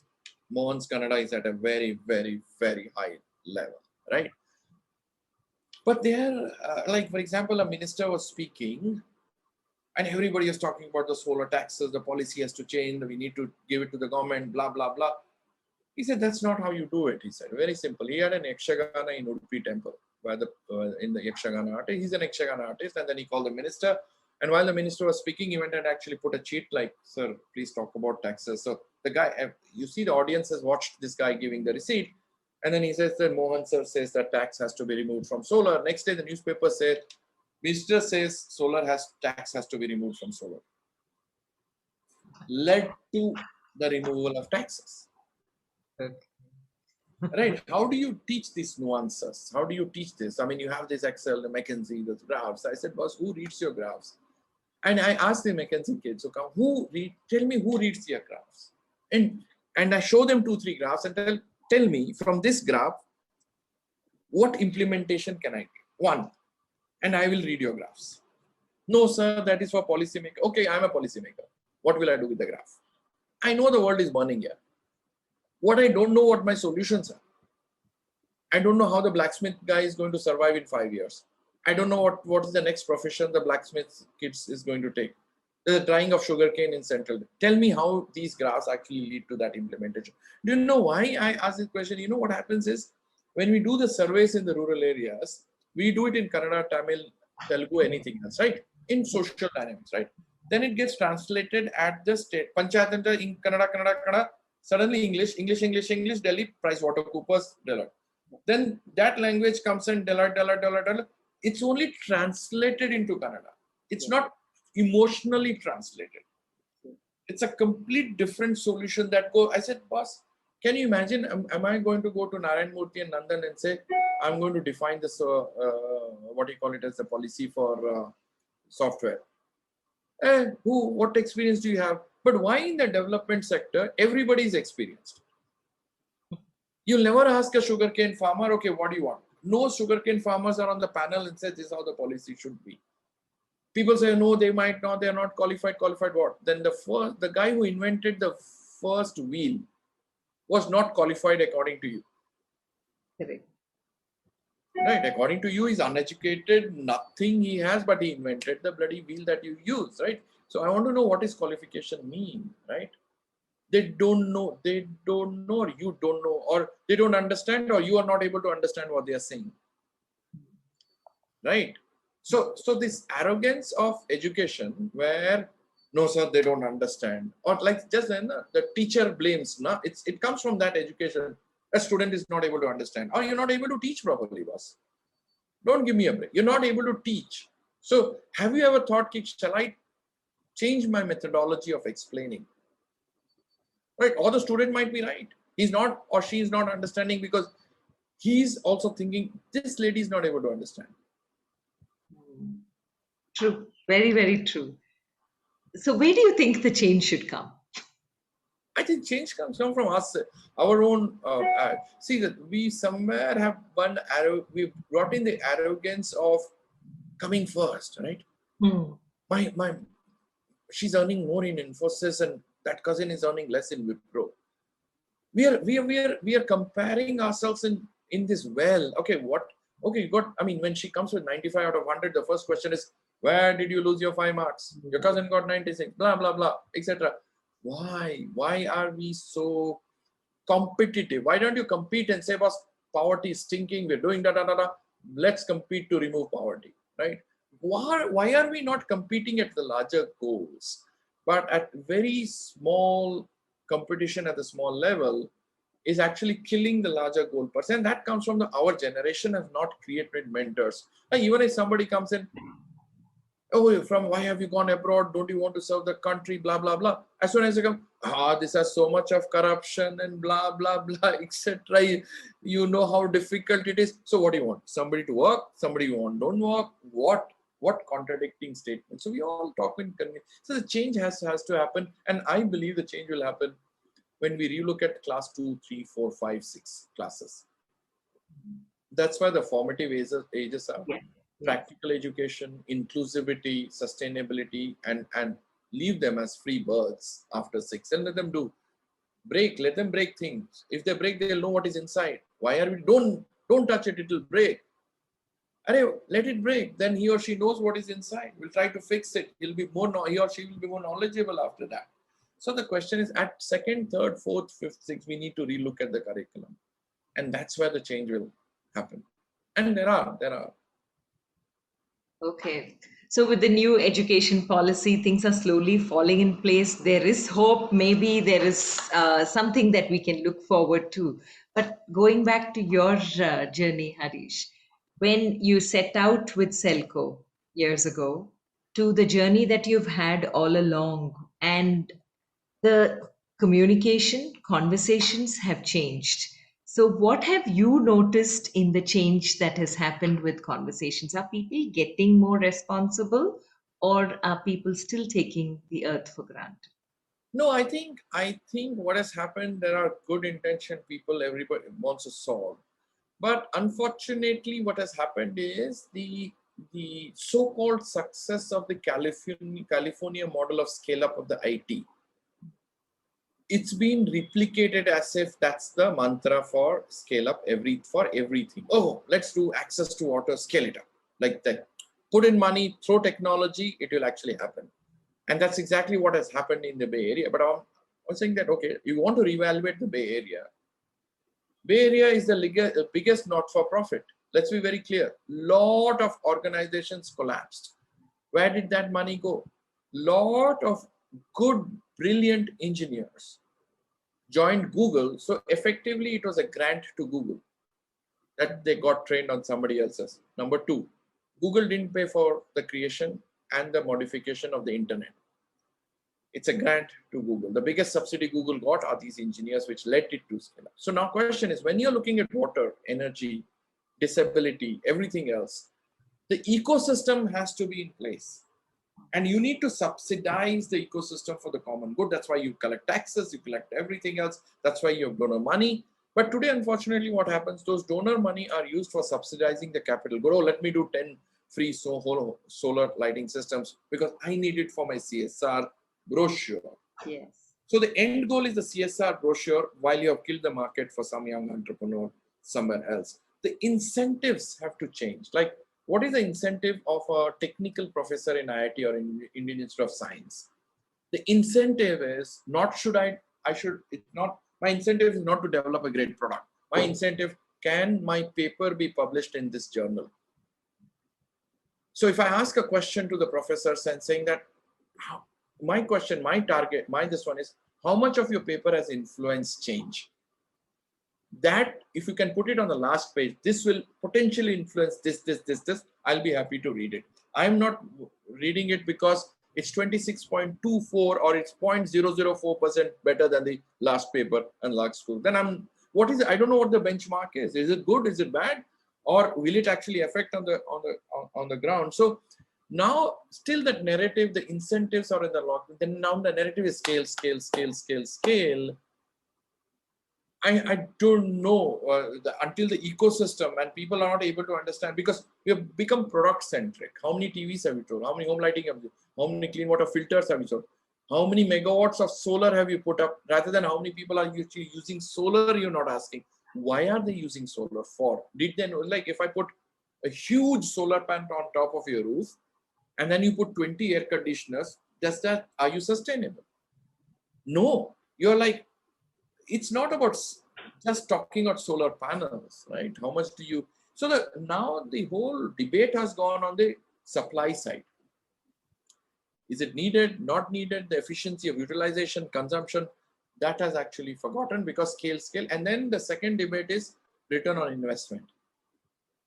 Mohan's Kannada is at a very, very, very high level, right? But there, like for example, a minister was speaking, and everybody was talking about the solar taxes. The policy has to change. We need to give it to the government. Blah blah blah. He said, that's not how you do it. He said, very simple. He had an Yakshagana in Udupi temple, where in the Yakshagana artist. He's an Yakshagana artist. And then he called the minister. And while the minister was speaking, he went and actually put a cheat like, sir, please talk about taxes. So the guy, you see the audience has watched this guy giving the receipt. And then he says that Mohan sir says that tax has to be removed from solar. Next day, the newspaper said, minister says tax has to be removed from solar. Led to the removal of taxes. Right? How do you teach these nuances? How do you teach this? I mean, you have this Excel, the McKinsey, the graphs. I said, boss, who reads your graphs? And I asked the McKinsey kids, so come, tell me who reads your graphs? And I show them 2-3 graphs and tell me from this graph, what implementation can I get? One, and I will read your graphs. No, sir, that is for policymaker. Okay, I'm a policymaker. What will I do with the graph? I know the world is burning here. What I don't know what my solutions are. I don't know how the blacksmith guy is going to survive in 5 years. I don't know what is the next profession the blacksmith kids is going to take. There's a drying of sugarcane in Central. Tell me how these graphs actually lead to that implementation. Do you know why I ask this question? You know what happens is when we do the surveys in the rural areas, we do it in Kannada, Tamil, Telugu, anything else, right? In social dynamics, right? Then it gets translated at the state. Panchayat in Kannada. Suddenly English, Delhi, PricewaterhouseCoopers, Deloitte. Then that language comes in Deloitte. It's only translated into Kannada. It's not emotionally translated. It's a complete different solution that I said, boss, can you imagine, am I going to go to Narayan Murthy and Nandan and say, I'm going to define this, what do you call it as a policy for software? What experience do you have? But why in the development sector, everybody is experienced? You'll never ask a sugarcane farmer, okay, what do you want? No sugarcane farmers are on the panel and say, this is how the policy should be. People say, no, they might not, they're not qualified. Qualified what? Then the guy who invented the first wheel was not qualified according to you. Correct. Right, according to you, he's uneducated, nothing he has, but he invented the bloody wheel that you use, right? So I want to know what does qualification mean, right? They don't know, or you don't know, or they don't understand, or you are not able to understand what they are saying, right? So this arrogance of education where, no, sir, they don't understand, or like just then the teacher blames, it comes from that education. A student is not able to understand, or you're not able to teach properly, boss. Don't give me a break. You're not able to teach. So have you ever thought, shall I change my methodology of explaining? Right? Or the student might be right. He's not, or she is not understanding because he's also thinking, this lady is not able to understand. True. Very, very true. So where do you think the change should come? I think change comes from us, our own. See that we somewhere have we brought in the arrogance of coming first, right? She's earning more in Infosys, and that cousin is earning less in Wipro. We are comparing ourselves in this well. Okay, okay, when she comes with 95 out of 100, the first question is, where did you lose your 5 marks? Your cousin got 96, blah blah blah, etc. Why are we so competitive? Why don't you compete and say, boss, poverty is stinking, we're doing da. Let's compete to remove poverty, right? Why are we not competing at the larger goals, but at very small competition at the small level is actually killing the larger goal person? And that comes from our generation have not created mentors. Like even if somebody comes in, oh, why have you gone abroad? Don't you want to serve the country? Blah, blah, blah. As soon as they come, this has so much of corruption and blah, blah, blah, etc. You know how difficult it is. So what do you want? Somebody to work? Somebody you want don't work? What contradicting statements? So we all talk in convenience. So the change has to happen. And I believe the change will happen when we relook at class 2, 3, 4, 5, 6 classes. That's why the formative ages are. Yeah. practical education, inclusivity, sustainability, and leave them as free birds after 6 and let them do. Let them break things. If they break, they'll know what is inside. Why are we, don't touch it, it'll break. Let it break. Then he or she knows what is inside. We'll try to fix it. He or she will be more knowledgeable after that. So the question is at second, third, fourth, fifth, sixth, we need to relook at the curriculum. And that's where the change will happen. And there are. Okay. So with the new education policy, things are slowly falling in place. There is hope. Maybe there is something that we can look forward to. But going back to your journey, Harish, when you set out with SELCO years ago to the journey that you've had all along, and the communication, conversations have changed. So, what have you noticed in the change that has happened with conversations? Are people getting more responsible, or are people still taking the earth for granted? No, I think what has happened, there are good intentioned people, everybody wants to solve. But unfortunately, what has happened is the so-called success of the California model of scale up of the IT. It's been replicated as if that's the mantra for scale up for everything. Oh, let's do access to water, scale it up. Like that. Put in money, throw technology, it will actually happen. And that's exactly what has happened in the Bay Area. But I'm saying that, okay, you want to reevaluate the Bay Area. Bay Area is the biggest not-for-profit. Let's be very clear. Lot of organizations collapsed. Where did that money go? Lot of good, brilliant engineers joined Google. So effectively, it was a grant to Google that they got trained on somebody else's. Number two, Google didn't pay for the creation and the modification of the internet. It's a grant to Google. The biggest subsidy Google got are these engineers, which led it to scale up. So now question is, when you're looking at water, energy, disability, everything else, the ecosystem has to be in place. And you need to subsidize the ecosystem for the common good. That's why you collect taxes, you collect everything else. That's why you have donor money. But today, unfortunately, what happens, those donor money are used for subsidizing the capital good. Oh, let me do 10 free solar lighting systems because I need it for my CSR brochure. Yes. So the end goal is the CSR brochure while you have killed the market for some young entrepreneur somewhere else. The incentives have to change. Like, what is the incentive of a technical professor in IIT or in Indian Institute of Science? The incentive is not my incentive is not to develop a great product. My incentive, can my paper be published in this journal? So if I ask a question to the professors and saying that, my question, my target, this one is, how much of your paper has influenced change? That, if you can put it on the last page, this will potentially influence this, I'll be happy to read it. I'm not reading it because it's 26.24 or it's 0.004% better than the last paper and last school. Then I don't know what the benchmark is. Is it good? Is it bad? Or will it actually affect on the ground? So now still that narrative, the incentives are in the lock. Then now the narrative is scale. I don't know until the ecosystem and people are not able to understand, because we have become product centric. How many TVs have you sold? How many home lighting have you? How many clean water filters have you sold? How many megawatts of solar have you put up? Rather than how many people are using solar, you're not asking. Why are they using solar for? Did they know? Like, if I put a huge solar panel on top of your roof and then you put 20 air conditioners, are you sustainable? No. You're like, it's not about just talking about solar panels, right? How much do you... So now the whole debate has gone on the supply side. Is it needed, not needed? The efficiency of utilization, consumption, that has actually forgotten because scale. And then the second debate is return on investment.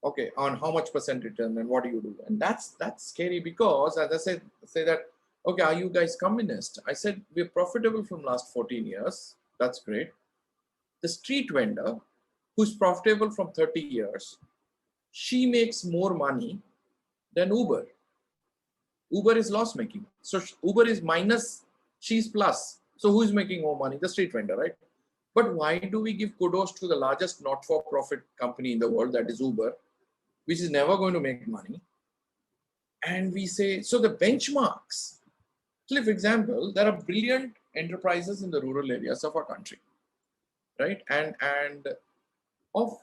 Okay, on how much % return and what do you do? And that's scary because, as I say that, okay, are you guys communist? I said, we're profitable from last 14 years. That's great. The street vendor who's profitable from 30 years, she makes more money than Uber. Uber is loss making. So Uber is minus, she's plus. So who is making more money? The street vendor, right? But why do we give kudos to the largest not-for-profit company in the world, that is Uber, which is never going to make money? And we say, so the benchmarks, so for example, there are brilliant enterprises in the rural areas of our country, right? And of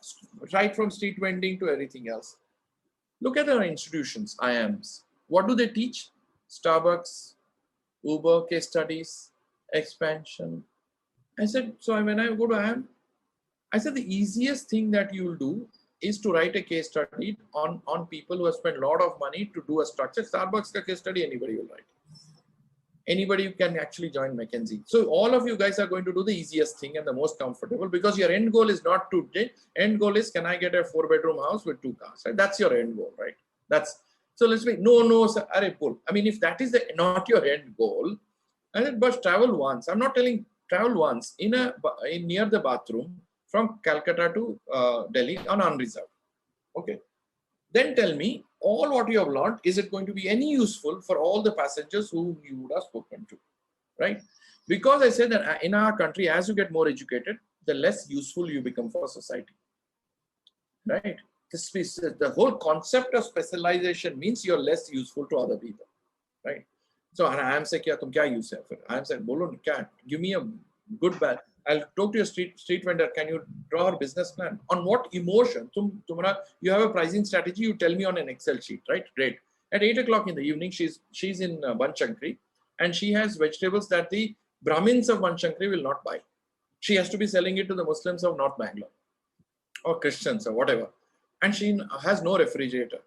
right from street vending to everything else. Look at our institutions, IIMs. What do they teach? Starbucks, Uber case studies, expansion. I said, so when I go to IIM, I said the easiest thing that you will do is to write a case study on people who have spent a lot of money to do a structure. Starbucks ka case study, anybody will write. Anybody can actually join McKinsey. So all of you guys are going to do the easiest thing and the most comfortable, because your end goal is not to, end goal is, can I get a 4-bedroom house with 2 cars, right? That's your end goal, right? That's, so let's be, no, sir, pull. I mean, if that is not your end goal, I said, but travel once. I'm not telling travel once in near the bathroom from Calcutta to Delhi on unreserved. Okay. Then tell me, all what you have learned, is it going to be any useful for all the passengers whom you would have spoken to, right? Because I said that in our country, as you get more educated, the less useful you become for society, right? The whole concept of specialization means you're less useful to other people, right? So I am saying, kya use hai? I am saying, bolo, give me a good bad. I'll talk to your street vendor. Can you draw a business plan? On what emotion? You have a pricing strategy. You tell me on an Excel sheet, right? Great. At 8 o'clock in the evening, she's in Banchankri, and she has vegetables that the Brahmins of Banchankri will not buy. She has to be selling it to the Muslims of North Bangalore or Christians or whatever. And she has no refrigerator.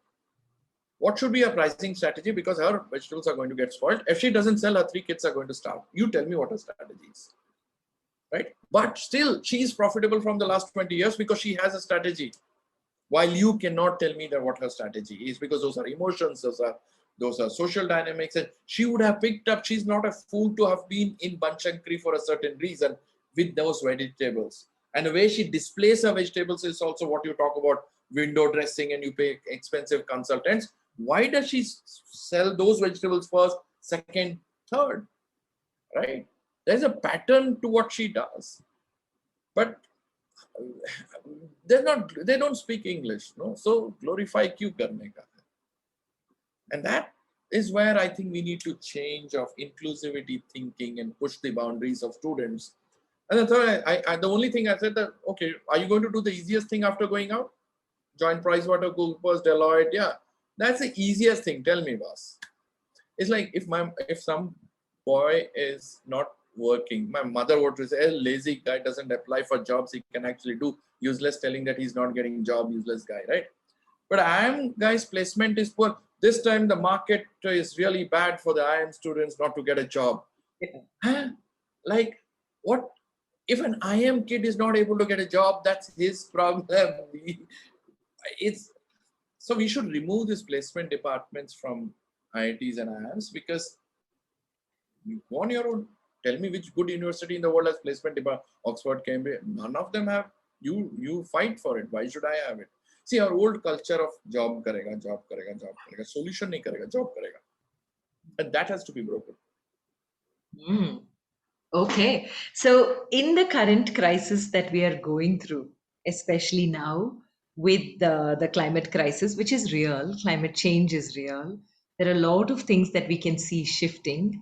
What should be her pricing strategy? Because her vegetables are going to get spoiled. If she doesn't sell, her 3 kids are going to starve. You tell me what her strategy is. Right? But still, she is profitable from the last 20 years because she has a strategy. While you cannot tell me that what her strategy is, because those are emotions, those are social dynamics, and she would have picked up. She's not a fool to have been in Banchankri for a certain reason with those vegetables. And the way she displays her vegetables is also what you talk about, window dressing, and you pay expensive consultants. Why does she sell those vegetables first, second, third? Right? There's a pattern to what she does. But they don't speak English, no? So glorify kyun karne ka? And that is where I think we need to change of inclusivity thinking and push the boundaries of students. And the third, the only thing I said that, okay, are you going to do the easiest thing after going out? Join PricewaterhouseCoopers, Deloitte, yeah. That's the easiest thing. Tell me, boss. It's like if some boy is not working, my mother would say, a lazy guy doesn't apply for jobs he can actually do. Useless telling that he's not getting job, useless guy, right? But IIM guys' placement is poor. This time the market is really bad for the IIM students not to get a job. Yeah. Huh? Like, what? If an IIM kid is not able to get a job, that's his problem. So we should remove these placement departments from IITs and IIMs, because you go on your own. Tell me which good university in the world has placement department. Oxford, Cambridge, none of them have. You fight for it. Why should I have it? See, our old culture of job karega, solution nahi karega, job karega. And that has to be broken. Okay. So, in the current crisis that we are going through, especially now with the climate crisis, which is real, climate change is real, there are a lot of things that we can see shifting.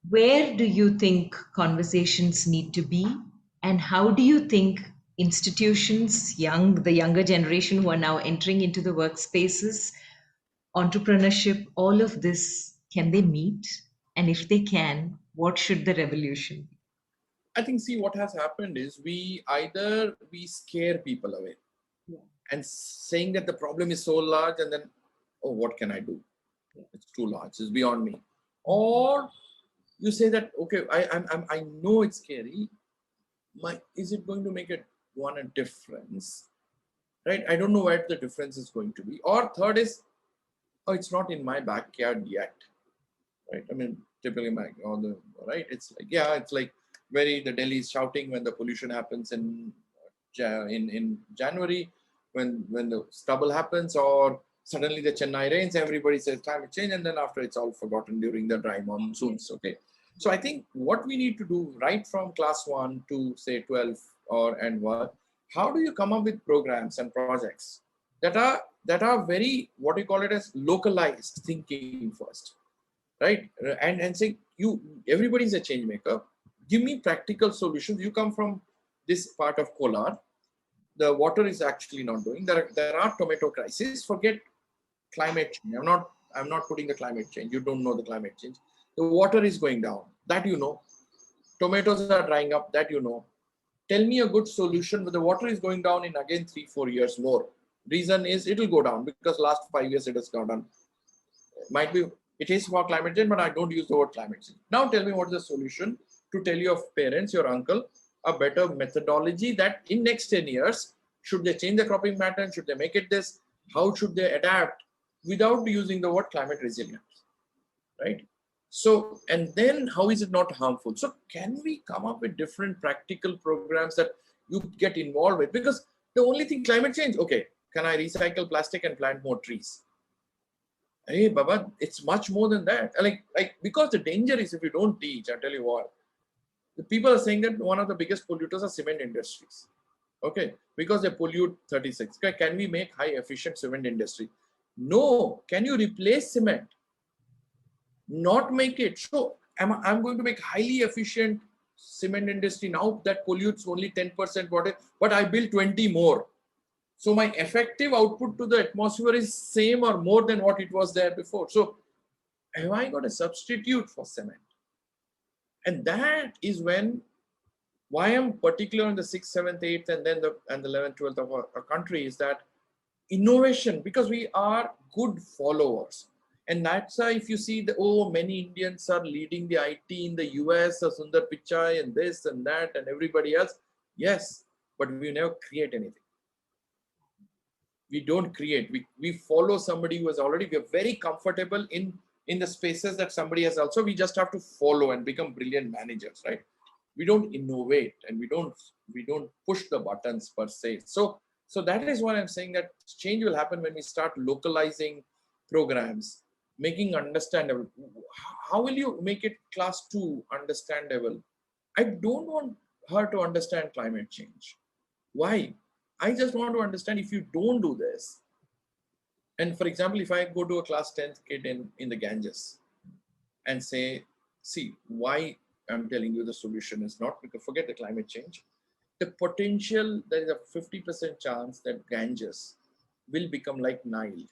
Where do you think conversations need to be? And how do you think institutions, the younger generation who are now entering into the workspaces, entrepreneurship, all of this, can they meet? And if they can, what should the revolution be? I think, see, what has happened is we scare people away. Yeah. And saying that the problem is so large, and then, oh, what can I do? It's too large. It's beyond me. Or you say that, okay, I know it's scary. Is it going to make a difference? Right? I don't know what the difference is going to be. Or third is, oh, it's not in my backyard yet. Right? I mean, typically right? It's like, yeah, it's like the Delhi is shouting when the pollution happens in January, when the stubble happens, or suddenly the Chennai rains, everybody says climate change, and then after it's all forgotten during the dry monsoons. Okay. So I think what we need to do right from class 1 to say 12 and what, how do you come up with programs and projects that are very, what you call it as, localized thinking first, right? And saying, everybody's a change maker. Give me practical solutions. You come from this part of Kolar, the water is actually not doing. There are tomato crises. Forget climate change. I'm not putting the climate change. You don't know the climate change. The water is going down. That you know. Tomatoes are drying up. That you know. Tell me a good solution. But the water is going down in again 3-4 years more. Reason is it will go down because last 5 years it has gone down. Might be it is for climate change, but I don't use the word climate change. Now tell me what is the solution to tell your parents, your uncle, a better methodology that in next 10 years, should they change the cropping pattern? Should they make it this? How should they adapt without using the word climate resilience, right? So, and then how is it not harmful? So can we come up with different practical programs that you get involved with? Because the only thing, climate change, okay, can I recycle plastic and plant more trees? Hey, Baba, it's much more than that. Because the danger is if you don't teach, I tell you what, the people are saying that one of the biggest polluters are cement industries. Okay, because they pollute 36. Okay, can we make high efficient cement industry? No. Can you replace cement? Not make it. So I'm going to make highly efficient cement industry now that pollutes only 10% water, but I build 20 more. So my effective output to the atmosphere is same or more than what it was there before. So have I got a substitute for cement? And that is when, why I'm particular in the 6th, 7th, 8th, and then the 11th, 12th of our country is that innovation, because we are good followers. And that's why if you see many Indians are leading the IT in the US, Sundar Pichai and this and that and everybody else. Yes, but we never create anything. We don't create. We follow somebody who has already, we're very comfortable in the spaces that somebody has also. We just have to follow and become brilliant managers, right? We don't innovate and we don't push the buttons per se. So that is what I'm saying, that change will happen when we start localizing programs, making understandable. How will you make it class 2 understandable? I don't want her to understand climate change. Why? I just want to understand, if you don't do this, and for example, if I go to a class 10th kid in the Ganges and say, see, why I'm telling you the solution is not, because forget the climate change. The potential, there is a 50% chance that Ganges will become like Nile.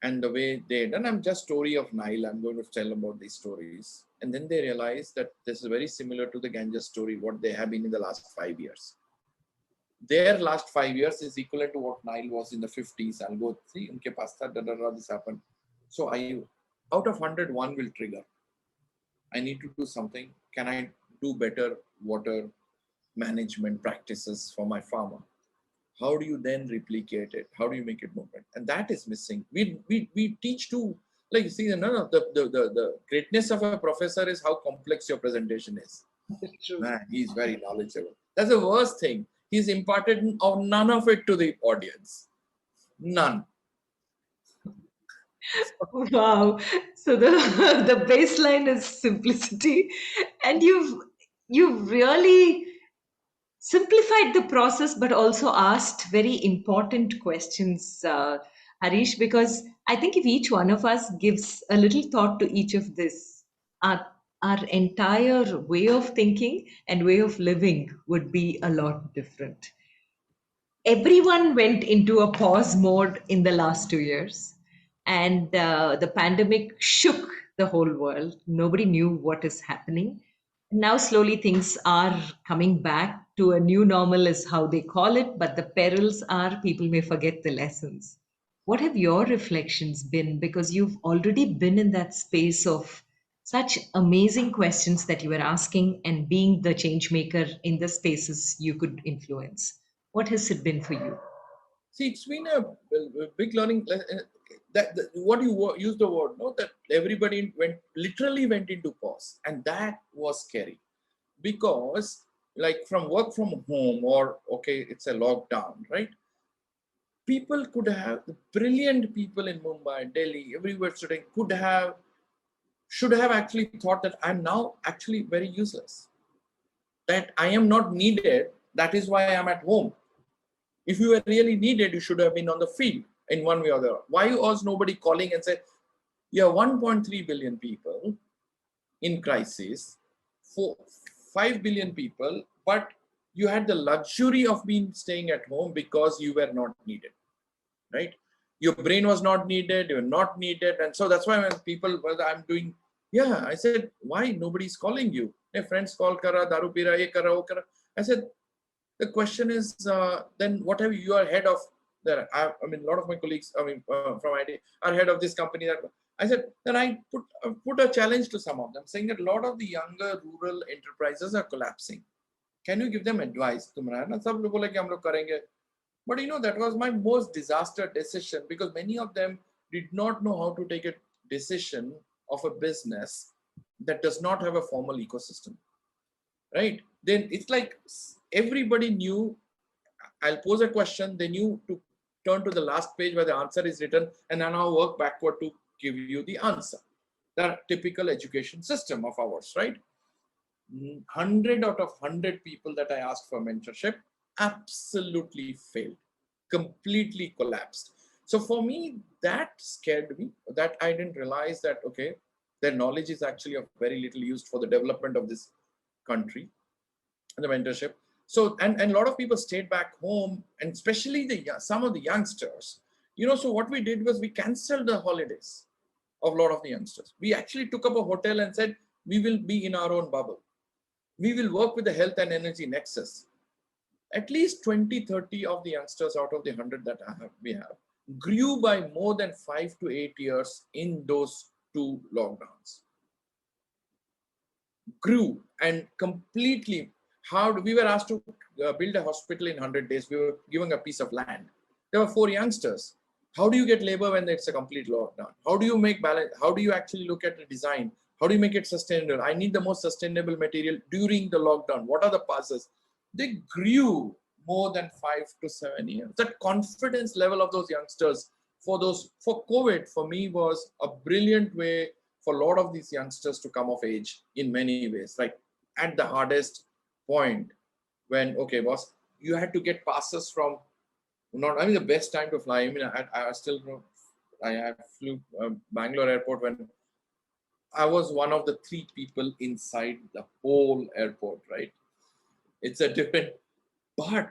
And the way they done, I'm just story of Nile, I'm going to tell about these stories. And then they realize that this is very similar to the Ganges story, what they have been in the last 5 years. Their last 5 years is equivalent to what Nile was in the 50s. I'll go see, unke paas tha, this happened. So out of 100, one will trigger. I need to do something. Can I do better water management practices for my farmer? How do you then replicate it? How do you make it movement? And that is missing. We teach to, like, you see, the greatness of a professor is how complex your presentation is. True. Man, he's very knowledgeable. That's the worst thing. He's imparted none of it to the audience. None. Wow. So the the baseline is simplicity, and you've really simplified the process, but also asked very important questions, Harish, because I think if each one of us gives a little thought to each of this, our, our entire way of thinking and way of living would be a lot different. Everyone went into a pause mode in the last 2 years, and the pandemic shook the whole world. Nobody knew what is happening. Now, slowly, things are coming back to a new normal, is how they call it, but the perils are people may forget the lessons. What have your reflections been? Because you've already been in that space of such amazing questions that you were asking and being the change maker in the spaces you could influence. What has it been for you? See, it's been a big learning. What you use the word, no, that everybody literally went into pause, and that was scary, because like from work from home, or okay, it's a lockdown, right? People could have, the brilliant people in Mumbai, Delhi, everywhere today should have actually thought that I'm now actually very useless, that I am not needed. That is why I'm at home. If you were really needed, you should have been on the field in one way or the other. Why was nobody calling and said, you have 1.3 billion people in crisis, 5 billion people, but you had the luxury of being staying at home because you were not needed, right? Your brain was not needed, you were not needed. And so that's why when people, well, I'm doing, yeah, I said, why nobody's calling you? Hey, friends call kara, daru pira, ye kara, wo kara. I said, the question is, then what have you are head of there? I mean, a lot of my colleagues, from ID are head of this company. That I said, then I put a challenge to some of them, saying that a lot of the younger rural enterprises are collapsing. Can you give them advice? But you know, that was my most disaster decision, because many of them did not know how to take a decision of a business that does not have a formal ecosystem, right? Then it's like everybody knew, I'll pose a question, they knew to turn to the last page where the answer is written, and then I'll work backward to give you the answer. The typical education system of ours, right? 100 out of 100 people that I asked for mentorship absolutely failed, completely collapsed. So for me, that scared me, that I didn't realize that, okay, their knowledge is actually of very little used for the development of this country and the mentorship. So, and a lot of people stayed back home, and especially some of the youngsters, you know, so what we did was we canceled the holidays of a lot of the youngsters. We actually took up a hotel and said, we will be in our own bubble. We will work with the health and energy nexus. At least 20, 30 of the youngsters out of the 100 that we have grew by more than 5 to 8 years in those 2 lockdowns. Grew and completely. We were asked to build a hospital in 100 days. We were given a piece of land. There were 4 youngsters. How do you get labor when it's a complete lockdown? How do you make balance? How do you actually look at the design? How do you make it sustainable? I need the most sustainable material during the lockdown. What are the passes? They grew more than 5 to 7 years. That confidence level of those youngsters for COVID, for me, was a brilliant way for a lot of these youngsters to come of age in many ways. Like at the hardest point, when, okay, boss, you had to get passes from, the best time to fly. I mean, I still know, I flew Bangalore airport when I was one of the 3 people inside the whole airport, right? It's a different, but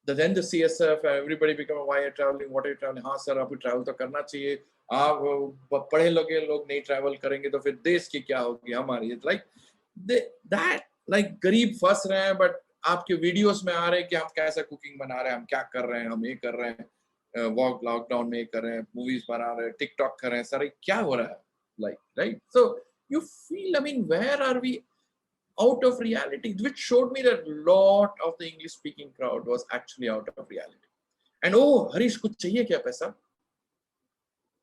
then the CSF, everybody become, why are you traveling? What are you traveling? हाँ sir, आपको travel तो करना चाहिए. आप पढ़े लगे लोग नहीं travel करेंगे तो फिर देश की क्या होगी हमारी? It's like that, like गरीब फंस रहे हैं, but आपके वीडियोस में आ रहे हैं कि हम कैसा कुकिंग बना रहे हैं, हम क्या कर रहे हैं, हम ये कर रहे हैं, वॉक लॉकडाउन में ये कर रहे हैं, मूवीज बना रहे हैं, टिकटॉक कर रहे हैं, सारे क्या हो रहा है, like, right? So you feel, I mean, where are we out of reality? Which showed me that a lot of the English speaking crowd was actually out of reality. And oh, Harish, kuch chahiye kya paisa?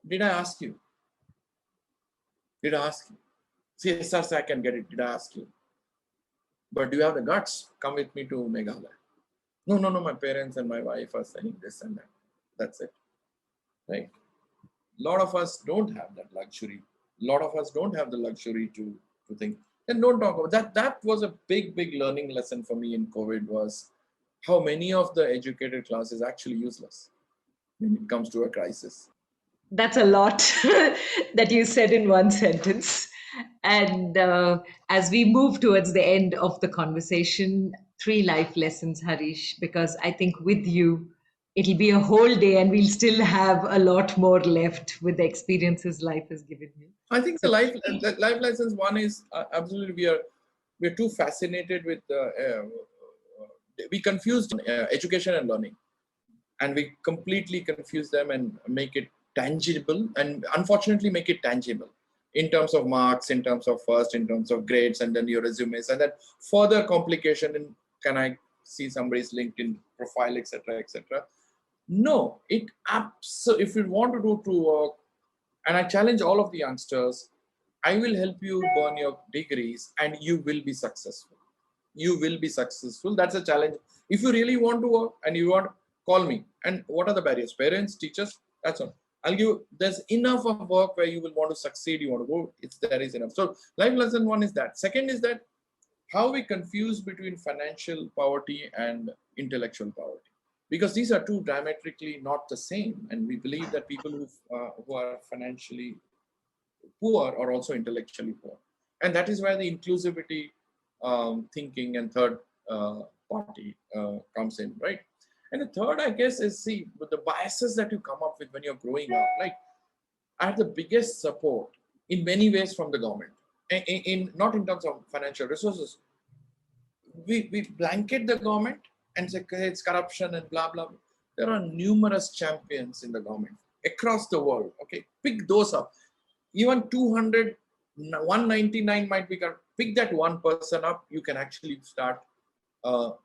Did I ask you? Did I ask you? See, sir, I can get it. Did I ask you? But do you have the guts? Come with me to Meghalaya. No, my parents and my wife are saying this and that. That's it. Right? A lot of us don't have that luxury. A lot of us don't have the luxury to think. And don't talk about that. That was a big learning lesson for me in COVID, was how many of the educated class is actually useless when it comes to a crisis. That's a lot that you said in one sentence. And as we move towards the end of the conversation, 3 life lessons, Harish, because I think with you, it'll be a whole day and we'll still have a lot more left with the experiences life has given you. I think the life lessons, one is absolutely, we're too fascinated with we confused education and learning, and we completely confuse them and make it tangible, and unfortunately make it tangible in terms of marks, in terms of first, in terms of grades, and then your resumes, and then further complication in, can I see somebody's LinkedIn profile, etc., etc. No, if you want to do true work, and I challenge all of the youngsters, I will help you burn your degrees and you will be successful. You will be successful. That's a challenge. If you really want to work and you want, call me. And what are the barriers? Parents, teachers, that's all. I'll give you, there's enough of work where you will want to succeed, you want to go, there is enough. So life lesson 1 is that. Second is that, how we confuse between financial poverty and intellectual poverty. because these are two diametrically not the same. And we believe that people who are financially poor are also intellectually poor. And that is where the inclusivity thinking and third party comes in, right? And the third, I guess, is with the biases that you come up with when you're growing up. Like, I had the biggest support in many ways from the government, in not in terms of financial resources. We blanket the government and say it's corruption and blah blah. There are numerous champions in the government across the world. Okay, pick those up. Even 200, 199 might be corrupt. Pick that one person up. You can actually start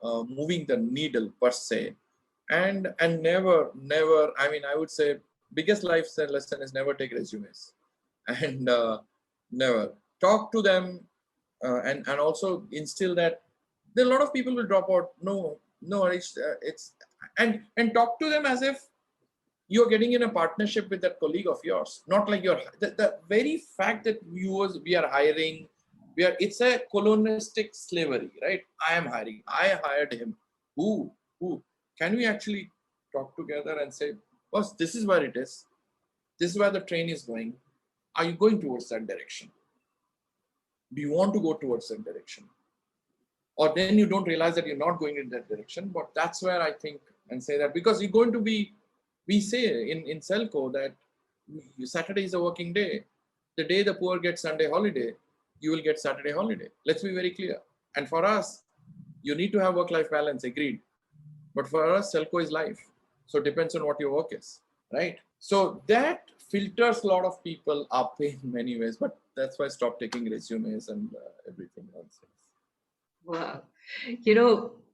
moving the needle per se. And never. I mean, I would say biggest life lesson is never take resumes, and never talk to them, and also instill that. There are a lot of people will drop out. No, it's and talk to them as if you're getting in a partnership with that colleague of yours, not like the very fact that we are hiring, it's a colonistic slavery, right? I am hiring. I hired him. Who? Can we actually talk together and say, boss, this is where it is. This is where the train is going. Are you going towards that direction? Do you want to go towards that direction? Or then you don't realize that you're not going in that direction. But that's where I think and say that, because you're going to be, we say in SELCO that Saturday is a working day. The day the poor get Sunday holiday, you will get Saturday holiday. Let's be very clear. And for us, you need to have work-life balance, agreed. But for us, SELCO is life. So it depends on what your work is, right? So that filters a lot of people up in many ways. But that's why I stopped taking resumes and everything else. Wow.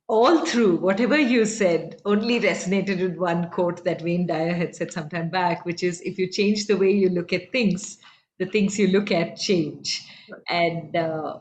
All through whatever you said only resonated with one quote that Wayne Dyer had said some time back, which is, if you change the way you look at things, the things you look at change. Right. And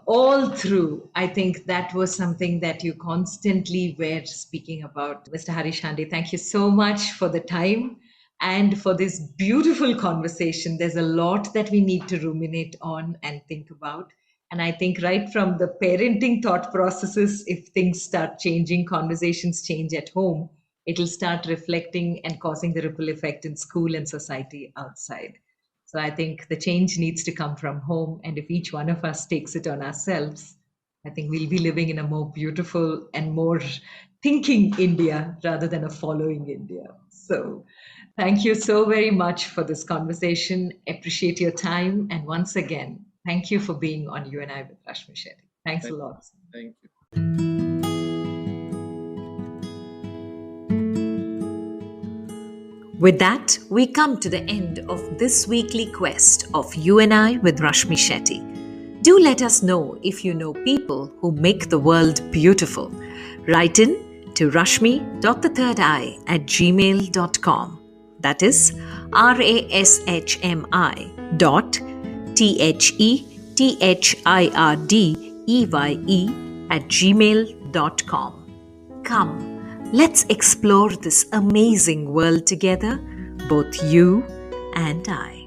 all through, I think that was something that you constantly were speaking about. Mr. Harish Hande, thank you so much for the time and for this beautiful conversation. There's a lot that we need to ruminate on and think about. And I think right from the parenting thought processes, if things start changing, conversations change at home, it'll start reflecting and causing the ripple effect in school and society outside. So I think the change needs to come from home. And if each one of us takes it on ourselves, I think we'll be living in a more beautiful and more thinking India rather than a following India. So thank you so very much for this conversation. Appreciate your time. And once again, thank you for being on You and I with Rashmi Shetty. Thanks a lot. Thank you. With that, we come to the end of this weekly quest of You and I with Rashmi Shetty. Do let us know if you know people who make the world beautiful. Write in to rashmi.thethirdeye@gmail.com. That is rashmi.thhirdeye@gmail.com. Come, let's explore this amazing world together, both you and I.